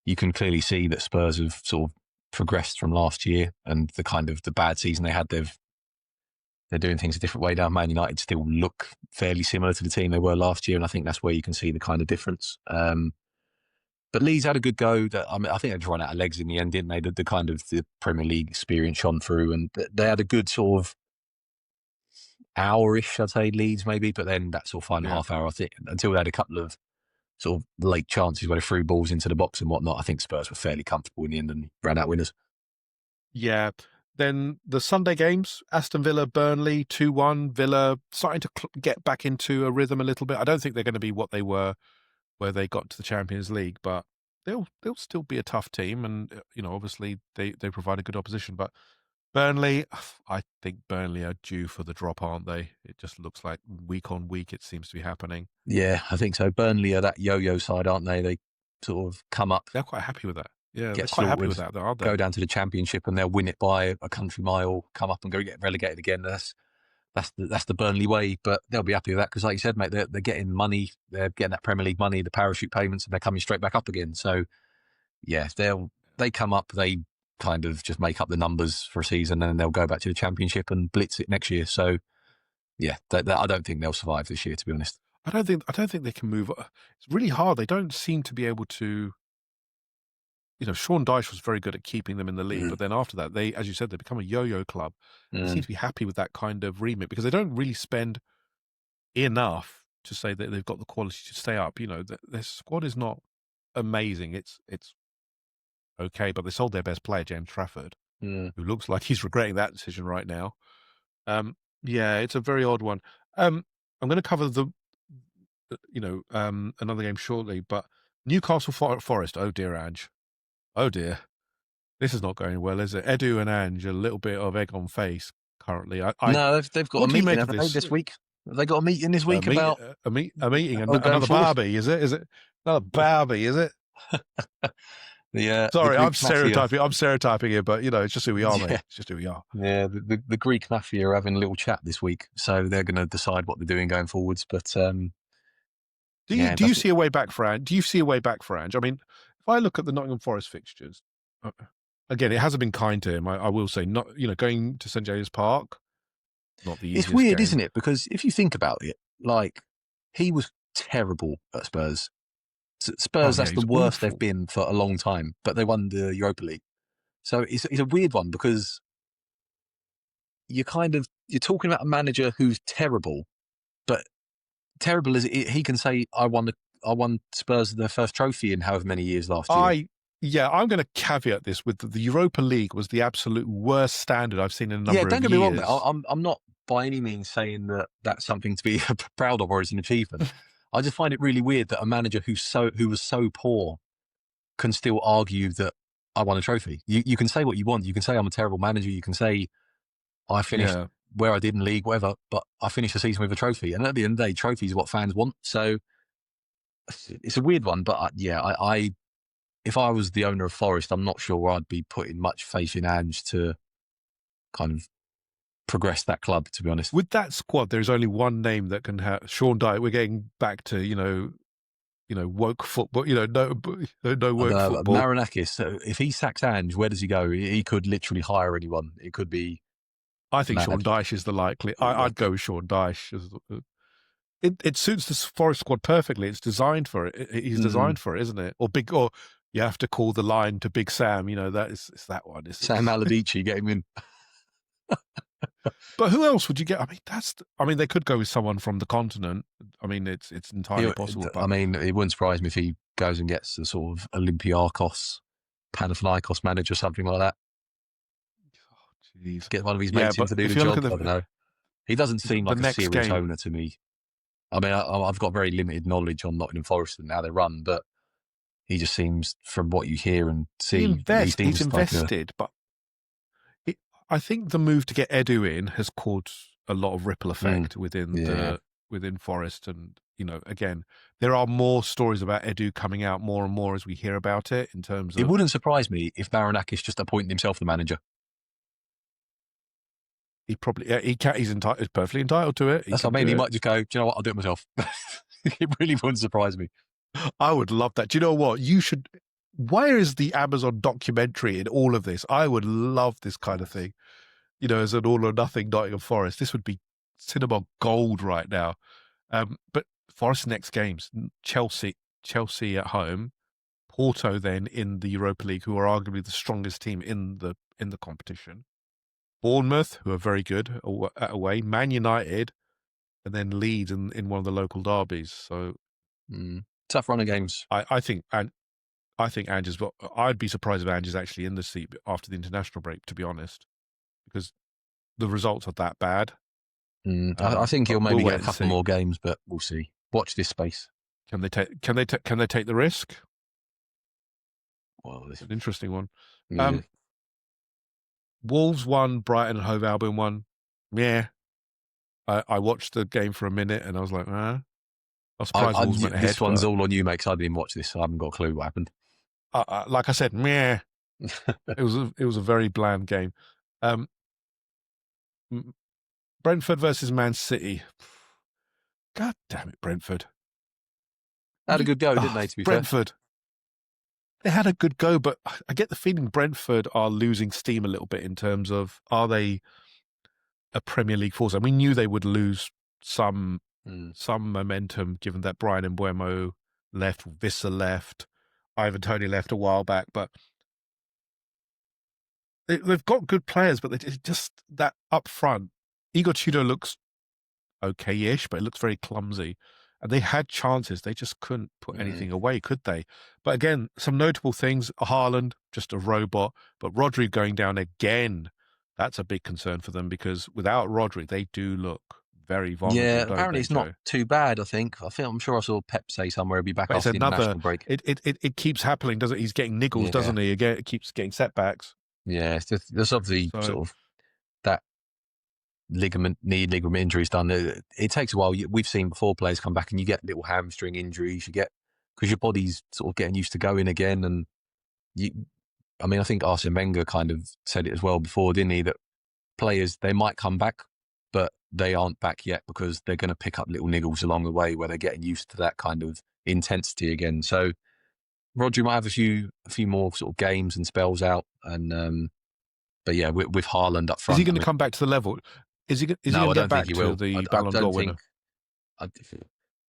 you can clearly see that Spurs have sort of progressed from last year and the kind of the bad season they had. They're doing things a different way now. Man United still look fairly similar to the team they were last year, and I think that's where you can see the kind of difference. But Leeds had a good go. I think they'd run out of legs in the end, didn't they? The kind of the Premier League experience shone through, and they had a good sort of hour-ish, I'd say, Leeds maybe. But then that sort of final Yeah. half hour, I think, until they had a couple of sort of late chances where they threw balls into the box and whatnot, I think Spurs were fairly comfortable in the end and ran out winners. Yeah. Then the Sunday games, Aston Villa, Burnley, 2-1. Villa starting to get back into a rhythm a little bit. I don't think they're going to be what they were where they got to the Champions League, but they'll still be a tough team. And, obviously they provide a good opposition. But Burnley, I think Burnley are due for the drop, aren't they? It just looks like week on week it seems to be happening. Yeah, I think so. Burnley are that yo-yo side, aren't they? They sort of come up, They're quite happy with that. Yeah, they're get quite happy with slaughtered, that, aren't they? go down to the Championship, and they'll win it by a country mile, come up and go get relegated again. That's the Burnley way, but they'll be happy with that because, like you said, mate, they're getting money, they're getting that Premier League money, the parachute payments, and they're coming straight back up again. So yeah, they come up, they kind of just make up the numbers for a season, and then they'll go back to the Championship and blitz it next year. So yeah, I don't think they'll survive this year, to be honest. I don't think they can move. It's really hard. They don't seem to be able to. Sean Dyche was very good at keeping them in the league, but then after that, as you said, they become a yo-yo club. They seem to be happy with that kind of remit because they don't really spend enough to say that they've got the quality to stay up. Their squad is not amazing. It's okay, but they sold their best player, James Trafford, Mm. who looks like he's regretting that decision right now. Yeah, it's a very odd one. I'm going to cover another game shortly, but Newcastle Forest. Oh dear, Ange. Oh dear. This is not going well, is it? Edu and Ange, a little bit of egg on face currently. No, they've got a What do you meeting, make of haven't they, this? this week? Have they got a meeting this A week meet, about a meeting, going another forward? Barbie, is it? Is it another Barbie? Is it? The Sorry, I'm Greek mafia. stereotyping. I'm stereotyping here, but it's just who we are, mate. Yeah, It's just who we are. yeah. The Greek mafia are having a little chat this week, so they're going to decide what they're doing going forwards. But yeah, Do you see a way back for Ange? Do you see a way back for Ange? I mean, if I look at the Nottingham Forest fixtures, again, it hasn't been kind to him. I will say, not going to St James Park, not the it's easiest weird, game. isn't it? Because if you think about it, like he was terrible at Spurs. Spurs, that's He's the worst awful. they've been for a long time. But they won the Europa League, so it's a weird one because you're talking about a manager who's terrible, but terrible as he can say, I won Spurs their first trophy in however many years last year. I'm going to caveat this with the Europa League was the absolute worst standard I've seen in a number of years. Yeah, don't get me wrong. I'm not by any means saying that that's something to be proud of or is an achievement. I just find it really weird that a manager who was so poor can still argue that I won a trophy. You can say what you want. You can say I'm a terrible manager. You can say I finished where I did in league, whatever, but I finished the season with a trophy. And at the end of the day, trophies are what fans want. So it's a weird one, but I if I was the owner of Forest, I'm not sure I'd be putting much faith in Ange to kind of progress that club, to be honest. With that squad, there's only one name that can have Sean Dyche. We're getting back to woke football. No And woke football. Marinakis, if he sacks Ange, where does he go? He could literally hire anyone. It could be I think Sean mad. Dyche is the likely. I'd Like, go with Sean Dyche. It suits this Forest squad perfectly. It's designed for it. He's mm, designed for it, isn't it? Or you have to call the line to Big Sam. That is it's that one. Sam Allardyce, get him in. But who else would you get? I mean, they could go with someone from the continent. I mean, it's entirely possible. I But mean, it wouldn't surprise me if he goes and gets a sort of Olympiacos, Panathinaikos manager, something like that. jeez, Get one of his yeah. mates in But to do if the you look job. at I don't know. He doesn't seem the like a next serious game, owner to me. I mean, I've got very limited knowledge on Nottingham Forest and how they run, but he just seems, from what you hear and see, he he's seems like a invested, but it, I think the move to get Edu in has caused a lot of ripple effect yeah. within Forest, and again, there are more stories about Edu coming out more and more as we hear about it. In terms It of wouldn't surprise me if Marinakis just appointed himself the manager. he probably he's entitled, he's perfectly entitled to it. He That's what can I mean. do He it. might just go, do you know what? I'll do it myself. It really wouldn't surprise me. I would love that. Do you know what? You should. Where is the Amazon documentary in all of this? I would love this kind of thing. As an all or nothing Nottingham Forest, this would be cinema gold right now. But Forest next games: Chelsea at home, Porto then in the Europa League, who are arguably the strongest team in the competition. Bournemouth, who are very good away, Man United, and then Leeds in one of the local derbies. So Tough run of games. I think and I think Ange's. I'd be surprised if Ange's actually in the seat after the international break, to be honest, because the results are that bad. I think But he'll we'll maybe get wait a and couple see. more games, but we'll see. Watch this space. Can they take the risk? Well, It's an interesting one. yeah. Wolves won, Brighton and Hove Albion won. Yeah, I watched the game for a minute and I was like, I was surprised Wolves went This ahead, one's but all on you, mate, 'cause I didn't watch this, so I haven't got a clue what happened. like I said, meh. It was a very bland game. Um, Brentford versus Man City. God damn it, Brentford. Had a good go, didn't they, to be fair? Brentford. They had a good go, but I get the feeling Brentford are losing steam a little bit in terms of, are they a Premier League force? And we knew they would lose some momentum given that Brian Mbuemo left, Vissa left, Ivan Toney left a while back, but they've got good players, but it's just that up front. Igor Tudor looks okay-ish, but it looks very clumsy. And they had chances. They just couldn't put anything away, could they? But again, some notable things. Haaland, just a robot. But Rodri going down again, that's a big concern for them because without Rodri, they do look very vulnerable, Yeah, don't apparently they, it's not Joe? too bad, I think. I'm sure I saw Pep say somewhere he'll be back But it's after the another, international break. it keeps happening, doesn't it? He's getting niggles, Yeah. doesn't he? Again, it keeps getting setbacks. Yeah, there's obviously So, sort of that knee ligament injuries done. It takes a while. We've seen before players come back and you get little hamstring injuries. You get, because your body's sort of getting used to going again. And I mean, I think Arsene Wenger kind of said it as well before, didn't he? That players, they might come back, but they aren't back yet because they're going to pick up little niggles along the way where they're getting used to that kind of intensity again. So Rodri might have a few more sort of games and spells out. And but yeah, with Haaland up is he front, I going to mean, come back to the level? Is he going no, to I get don't think back he to will. the I Ballon d'Or don't winner? think.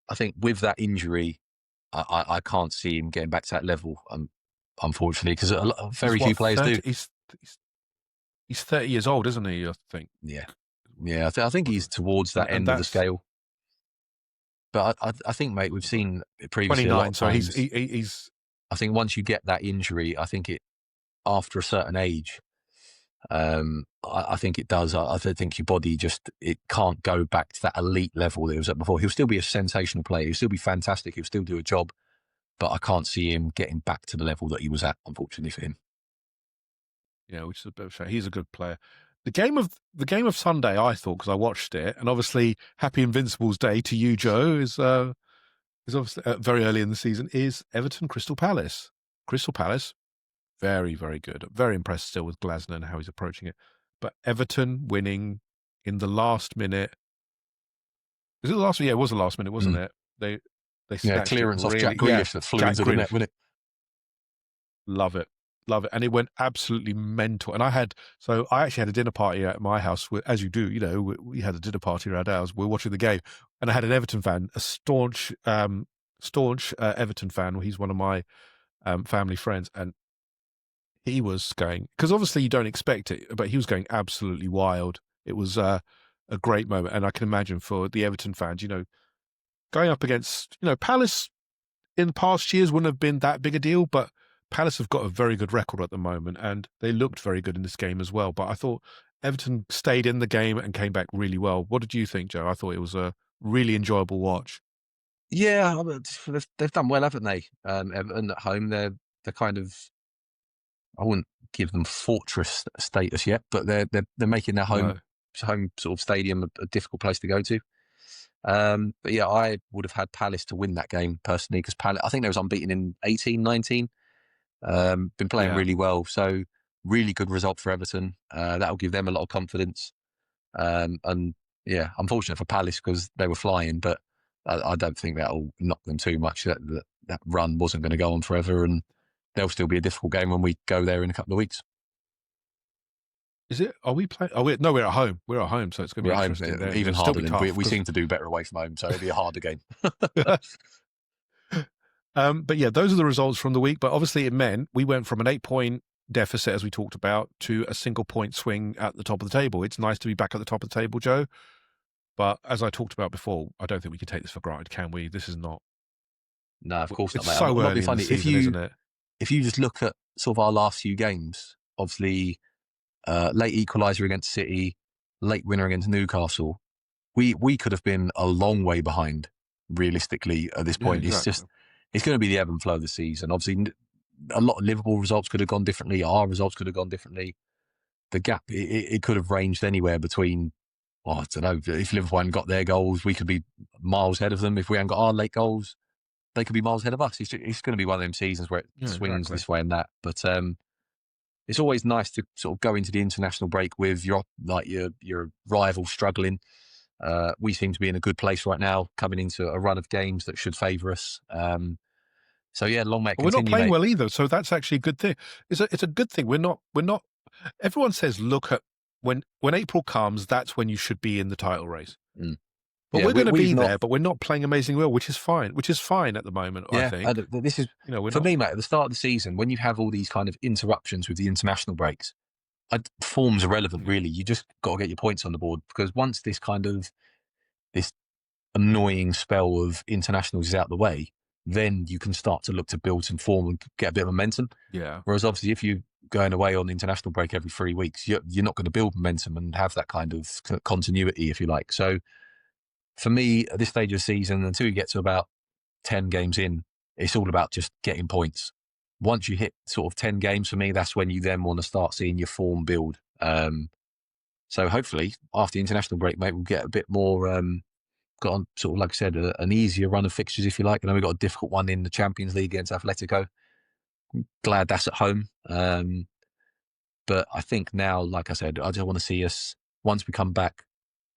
I think with that injury, I can't see him getting back to that level. Unfortunately, because He's very few what, players do. 30? He's 30 years old, isn't he? I think. Yeah, yeah. I think he's towards that And end of the that's scale. But I think, mate, we've seen it previously a lot 29. of So times. he's I think once you get that injury, I think it after a certain age, I think it does. I think your body just it can't go back to that elite level that it was at before. He'll still be a sensational player. He'll still be fantastic. He'll still do a job. But I can't see him getting back to the level that he was at, unfortunately for him. which is a bit of a shame. He's a good player. The game of Sunday, I thought, because I watched it, and obviously Happy Invincibles Day to you, Joe, is is obviously very early in the season, is Everton Crystal Palace. Crystal Palace, very, very good. Very impressed still with Glasner and how he's approaching it. But Everton winning in the last minute. Was it the last minute? Yeah, it was the last minute, wasn't Mm. it? They they Yeah, snatched it clearance off Jack really. Yeah, Grealish that flew Jack into the net, Grealish. wasn't it? Love it. Love it. And it went absolutely mental. And I actually had a dinner party at my house, as you do, we had a dinner party around ours. We were watching the game. And I had an Everton fan, a staunch Everton fan. He's one of my family friends. And he was going, because obviously you don't expect it, but he was going absolutely wild. It was a great moment. And I can imagine for the Everton fans, going up against, Palace in past years wouldn't have been that big a deal, but Palace have got a very good record at the moment, and they looked very good in this game as well. But I thought Everton stayed in the game and came back really well. What did you think, Joe? I thought it was a really enjoyable watch. Yeah, they've done well, haven't they? Everton at home, they're kind of, I wouldn't give them fortress status yet, but they're making their home No, sort of stadium a difficult place to go to. But yeah, I would have had Palace to win that game personally, because Palace, I think they was unbeaten in 18, 19. Been playing yeah. really well, so really good result for Everton. That'll give them a lot of confidence. And yeah, unfortunate for Palace because they were flying, but I don't think that'll knock them too much. That run wasn't going to go on forever, and there'll still be a difficult game when we go there in a couple of weeks. Is it? Are we playing? Oh, no, we're at home. We're at home, so it's going to We're be at home, interesting there. even It'll still harder be than we, tough we because. seem to do better away from home, so it'll be a harder game. But yeah, those are the results from the week. But obviously, it meant we went from an 8-point deficit, as we talked about, to a single point swing at the top of the table. It's nice to be back at the top of the table, Joe. But as I talked about before, I don't think we can take this for granted, can we? This is not. No, of course not, It's mate. so I'm not being early in the funny. season, isn't it? If you just look at sort of our last few games, obviously late equaliser against City, late winner against Newcastle, we could have been a long way behind realistically at this Yeah, point. exactly. It's going to be the ebb and flow of the season. Obviously, a lot of Liverpool results could have gone differently. Our results could have gone differently. The gap it could have ranged anywhere between. Oh, I don't know. If Liverpool hadn't got their goals, we could be miles ahead of them. If we hadn't got our late goals, they could be miles ahead of us. It's going to be one of them seasons where it Yeah, swings exactly. this way and that. But it's always nice to sort of go into the international break with your rival struggling. We seem to be in a good place right now, coming into a run of games that should favour us. So yeah, long may it But we're not continue, playing mate. well either, so that's actually a good thing. It's a good thing. We're not. Everyone says, look at when April comes, that's when you should be in the title race. Mm. But Yeah, we're going to we've be not. there, but we're not playing amazing well, which is fine. Which is fine at the moment, I Yeah, think. this is We're for not. me, mate. At the start of the season, when you have all these kind of interruptions with the international breaks, form's irrelevant, Yeah, really. You just got to get your points on the board, because once this annoying spell of internationals is out the way, then you can start to look to build some form and get a bit of momentum. yeah. Whereas obviously, if you're going away on the international break every 3 weeks, you're not going to build momentum and have that kind of continuity, if you like. So for me, at this stage of the season, until you get to about 10 games in, it's all about just getting points. Once you hit sort of 10 games, for me, that's when you then want to start seeing your form build. So hopefully, after the international break, mate, we'll get a bit more, got on sort of, like I said, an easier run of fixtures, if you like. And then we've got a difficult one in the Champions League against Atletico. Glad that's at home. But I think now, like I said, I just want to see us, once we come back,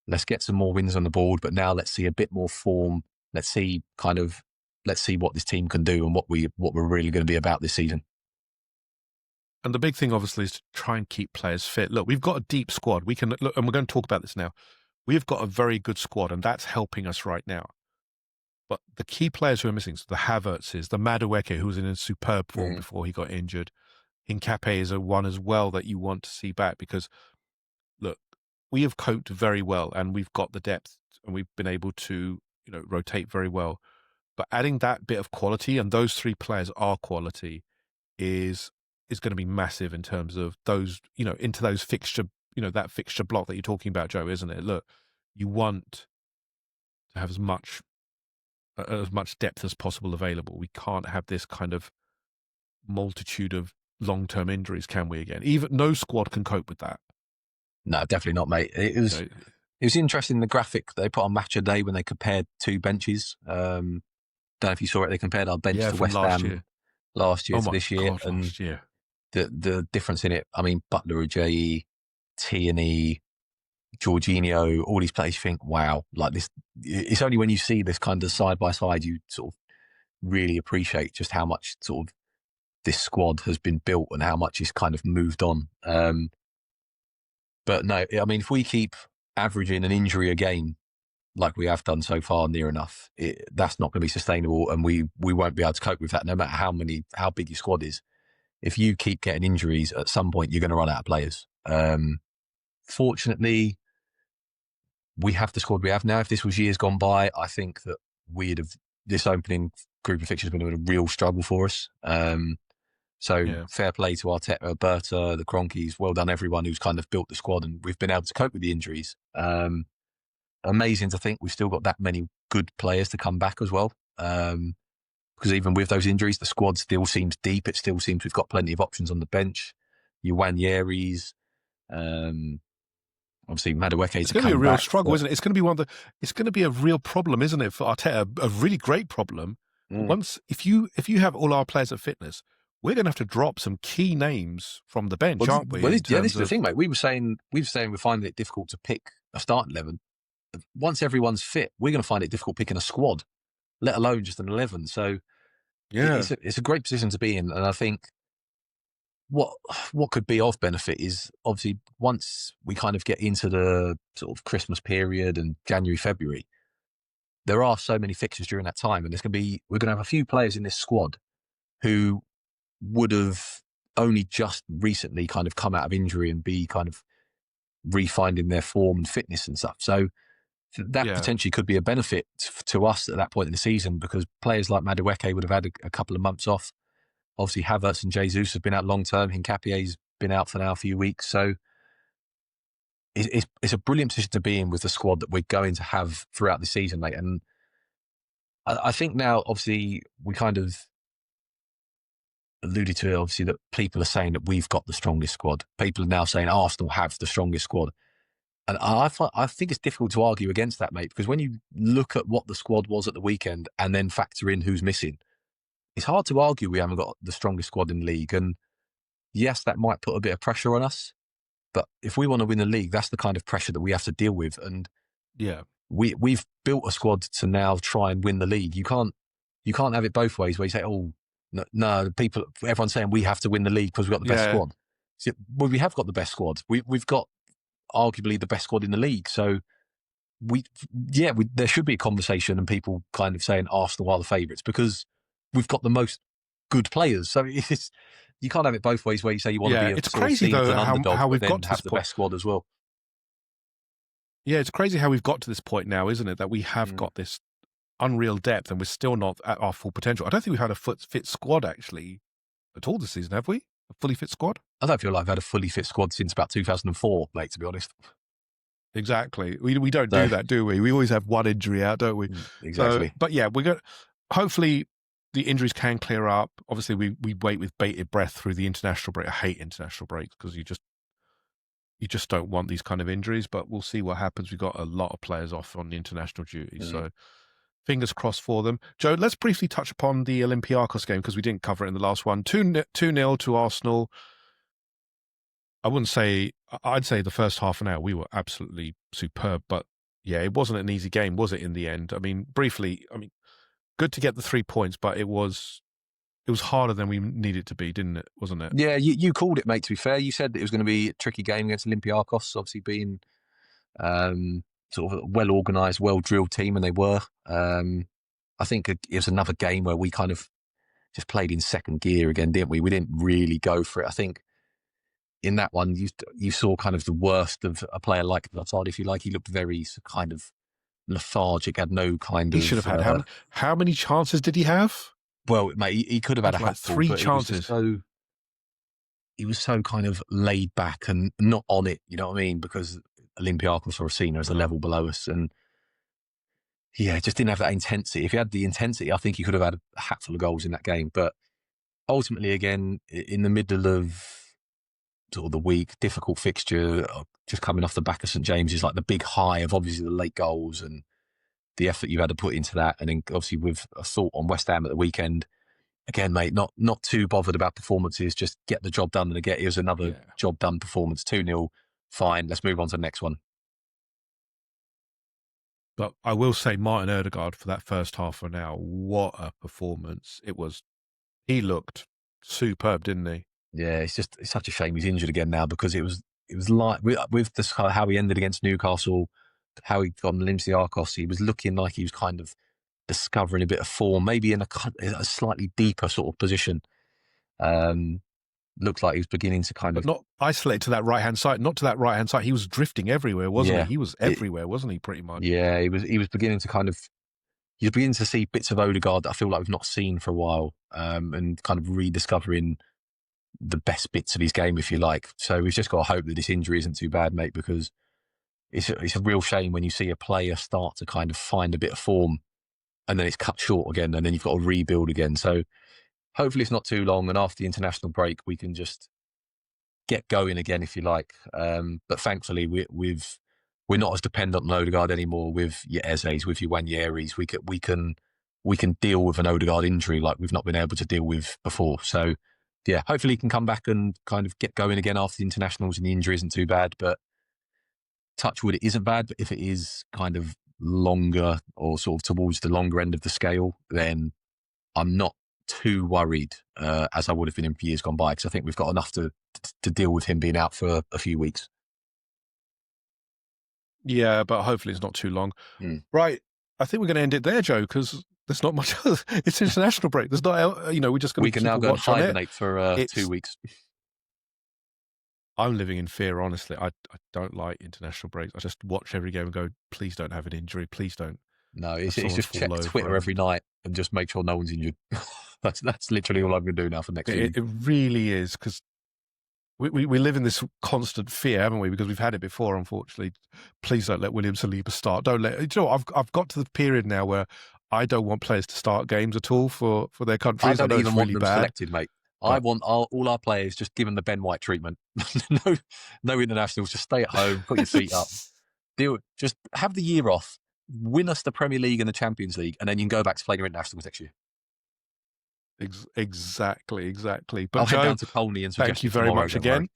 let's get some more wins on the board. But now let's see a bit more form. Let's see what this team can do and what we're really going to be about this season. And the big thing, obviously, is to try and keep players fit. Look, we've got a deep squad. We can look, and we're going to talk about this now. We've got a very good squad, and that's helping us right now. But the key players who are missing, so the Havertzes, the Madueke, who was in a superb form before he got injured. Hincapié is a one as well that you want to see back because, look, we have coped very well and we've got the depth and we've been able to, rotate very well. But adding that bit of quality, and those three players are quality, is going to be massive in terms of those, into those fixture, that fixture block that you're talking about, Joe, isn't it? Look, you want to have as much depth as possible available. We can't have this kind of multitude of long-term injuries, can we? Again, even no squad can cope with that. No, definitely not, mate. So, It was interesting, the graphic they put on Match a Day when they compared two benches. Don't know if you saw it. They compared our bench Yeah, to from West last Ham year. last year Oh to my this year, God, and last year. the difference in it. I mean, Butler, Ajayi, Tierney, Jorginho, all these players. You think, wow, like this. It's only when you see this kind of side by side you sort of really appreciate just how much sort of this squad has been built and how much is kind of moved on. But no, I mean, if we keep averaging an injury a game like we have done so far, near enough, that's not going to be sustainable, and we won't be able to cope with that. No matter how big your squad is, if you keep getting injuries, at some point you're going to run out of players. Fortunately, we have the squad we have now. If this was years gone by, I think that we'd have this opening group of fixtures been a real struggle for us. So Yeah. fair play to Arteta, Berta, the Cronkies. Well done, everyone who's kind of built the squad, and we've been able to cope with the injuries. Amazing to think we've still got that many good players to come back as well. Because even with those injuries, the squad still seems deep. It still seems we've got plenty of options on the bench. Yearis, obviously Madueke It's to going to be a come real back. struggle, But isn't it? It's going to be it's going to be a real problem, isn't it, for Arteta? A really great problem. But once, if you have all our players at fitness, we're going to have to drop some key names from the bench, aren't we? In this is terms the of, thing, mate. We were finding it difficult to pick a starting 11. Once everyone's fit, we're going to find it difficult picking a squad, let alone just an 11. So yeah, it's a great position to be in, and I think what could be of benefit is obviously once we kind of get into the sort of Christmas period and January, February, there are so many fixtures during that time, and we're going to have a few players in this squad who would have only just recently kind of come out of injury and be kind of refinding their form and fitness and stuff. So that yeah. potentially could be a benefit to us at that point in the season, because players like Madueke would have had a couple of months off. Obviously, Havertz and Jesus have been out long term. Hincapie's been out for now a few weeks. So it's a brilliant position to be in with the squad that we're going to have throughout the season, mate. And I think now, obviously, we kind of alluded to it, obviously, that people are saying that we've got the strongest squad. People are now saying Arsenal have the strongest squad. And I think it's difficult to argue against that, mate, because when you look at what the squad was at the weekend and then factor in who's missing, it's hard to argue we haven't got the strongest squad in the league. And yes, that might put a bit of pressure on us. But if we want to win the league, that's the kind of pressure that we have to deal with. And Yeah. we've built a squad to now try and win the league. You can't have it both ways where you say, oh, no, everyone's saying we have to win the league because we've got the best Yeah. squad. So, well, we have got the best squad. We've got arguably the best squad in the league. So there should be a conversation and people kind of saying Arsenal are the favourites because we've got the most good players. So you can't have it both ways where you say you want to Yeah. be It's sort of crazy seen as though an underdog, how but we've then got to this have the point. best squad as well. Yeah, it's crazy how we've got to this point now, isn't it? That we have got this unreal depth and we're still not at our full potential. I don't think we've had a fit squad actually at all this season, have we? A fully fit squad? I don't feel like I've had a fully fit squad since about 2004, mate, to be honest. Exactly. We don't So, do that, do we? We always have one injury out, don't we? So, exactly. but yeah, we're going to, hopefully the injuries can clear up. Obviously we wait with bated breath through the international break. I hate international breaks because you just don't want these kind of injuries, but we'll see what happens. We've got a lot of players off on the international duty. So fingers crossed for them. Joe, let's briefly touch upon the Olympiacos game because we didn't cover it in the last one. 2-0 to Arsenal. I'd say the first half an hour we were absolutely superb, but yeah, it wasn't an easy game, was it, in the end? I mean, briefly, good to get the 3 points, but it was harder than we needed to be, didn't it? Wasn't it? Yeah, you called it, mate, to be fair. You said that it was going to be a tricky game against Olympiacos, obviously being sort of a well-organised, well-drilled team, and they were. I think it was another game where we kind of just played in second gear again, didn't we? We didn't really go for it. I think in that one, you saw kind of the worst of a player like Lassard, if you like. He looked very kind of lethargic, had no kind He should of... have had how many chances did he have? well, mate, he could have had a Like hatful, 3 but chances. he was so kind of laid back and not on it, you know what I mean? Because Olympiacos are seen as a level below us, and yeah, just didn't have that intensity. If he had the intensity, I think he could have had a hatful of goals in that game. But ultimately, again, in the middle of sort of the week, difficult fixture, just coming off the back of St James's, like the big high of obviously the late goals and the effort you had to put into that, and then obviously with a thought on West Ham at the weekend. Again, mate, not too bothered about performances. Just get the job done, and again, it was another Yeah. job done performance. 2-0, fine. Let's move on to the next one. But I will say Martin Odegaard for that first half an hour, what a performance it was. He looked superb, didn't he? Yeah, it's such a shame he's injured again now, because it was like with this, how he ended against Newcastle, how he got on Olympiacos. He was looking like he was kind of discovering a bit of form, maybe in a slightly deeper sort of position. Looked like he was beginning to kind But of, not isolated to that right-hand side, not to that right-hand side. He was drifting everywhere, wasn't he? yeah, He was it, everywhere, wasn't he, pretty much? yeah, he was beginning to kind of, you're beginning to see bits of Odegaard that I feel like we've not seen for a while, and kind of rediscovering the best bits of his game, if you like. So we've just got to hope that this injury isn't too bad, mate, because it's a real shame when you see a player start to kind of find a bit of form and then it's cut short again, and then you've got to rebuild again. So hopefully it's not too long, and after the international break, we can just get going again, if you like. But thankfully, we're not as dependent on Odegaard anymore with your Eze's, with your Wanyeris. We can deal with an Odegaard injury like we've not been able to deal with before. So yeah, hopefully he can come back and kind of get going again after the internationals, and the injury isn't too bad. But touch wood, it isn't bad. But if it is kind of longer, or sort of towards the longer end of the scale, then I'm not too worried as I would have been in years gone by, because I think we've got enough to deal with him being out for a few weeks. Yeah, but hopefully it's not too long. Mm. Right. I think we're going to end it there, Joe, because there's not much other. It's international break. There's not, we're just going We to can keep now a go and watch on it. hibernate for 2 It's, weeks. I'm living in fear, honestly. I don't like international breaks. I just watch every game and go, please don't have an injury. Please don't No, have it's someone just fall check over. Twitter every night and just make sure no one's injured. That's literally all I'm going to do now for the next few It weeks. really is, because we live in this constant fear, haven't we? Because we've had it before, unfortunately. Please don't let William Saliba start. Don't let. You know, I've got to the period now where I don't want players to start games at all for their I countries. I don't know it's even want really them bad, selected, mate. I but want all our players just given the Ben White treatment. no, no internationals. Just stay at home, put your feet up, just have the year off, win us the Premier League and the Champions League, and then you can go back to playing your internationals next year. Exactly. But I'll head Joe, down to Colney and thank suggest you it very tomorrow. much Don't worry.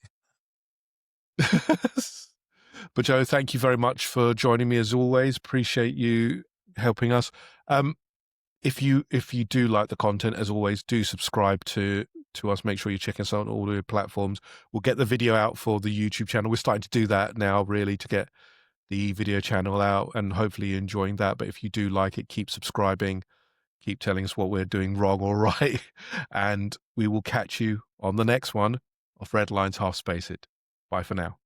again. But Joe, thank you very much for joining me as always. Appreciate you helping us. If you do like the content, as always, do subscribe to us. Make sure you check us out on all the platforms. We'll get the video out for the YouTube channel. We're starting to do that now, really, to get the video channel out, and hopefully you're enjoying that. But if you do like it, keep subscribing, keep telling us what we're doing wrong or right, and we will catch you on the next one of Red Lines Half Space It. Bye for now.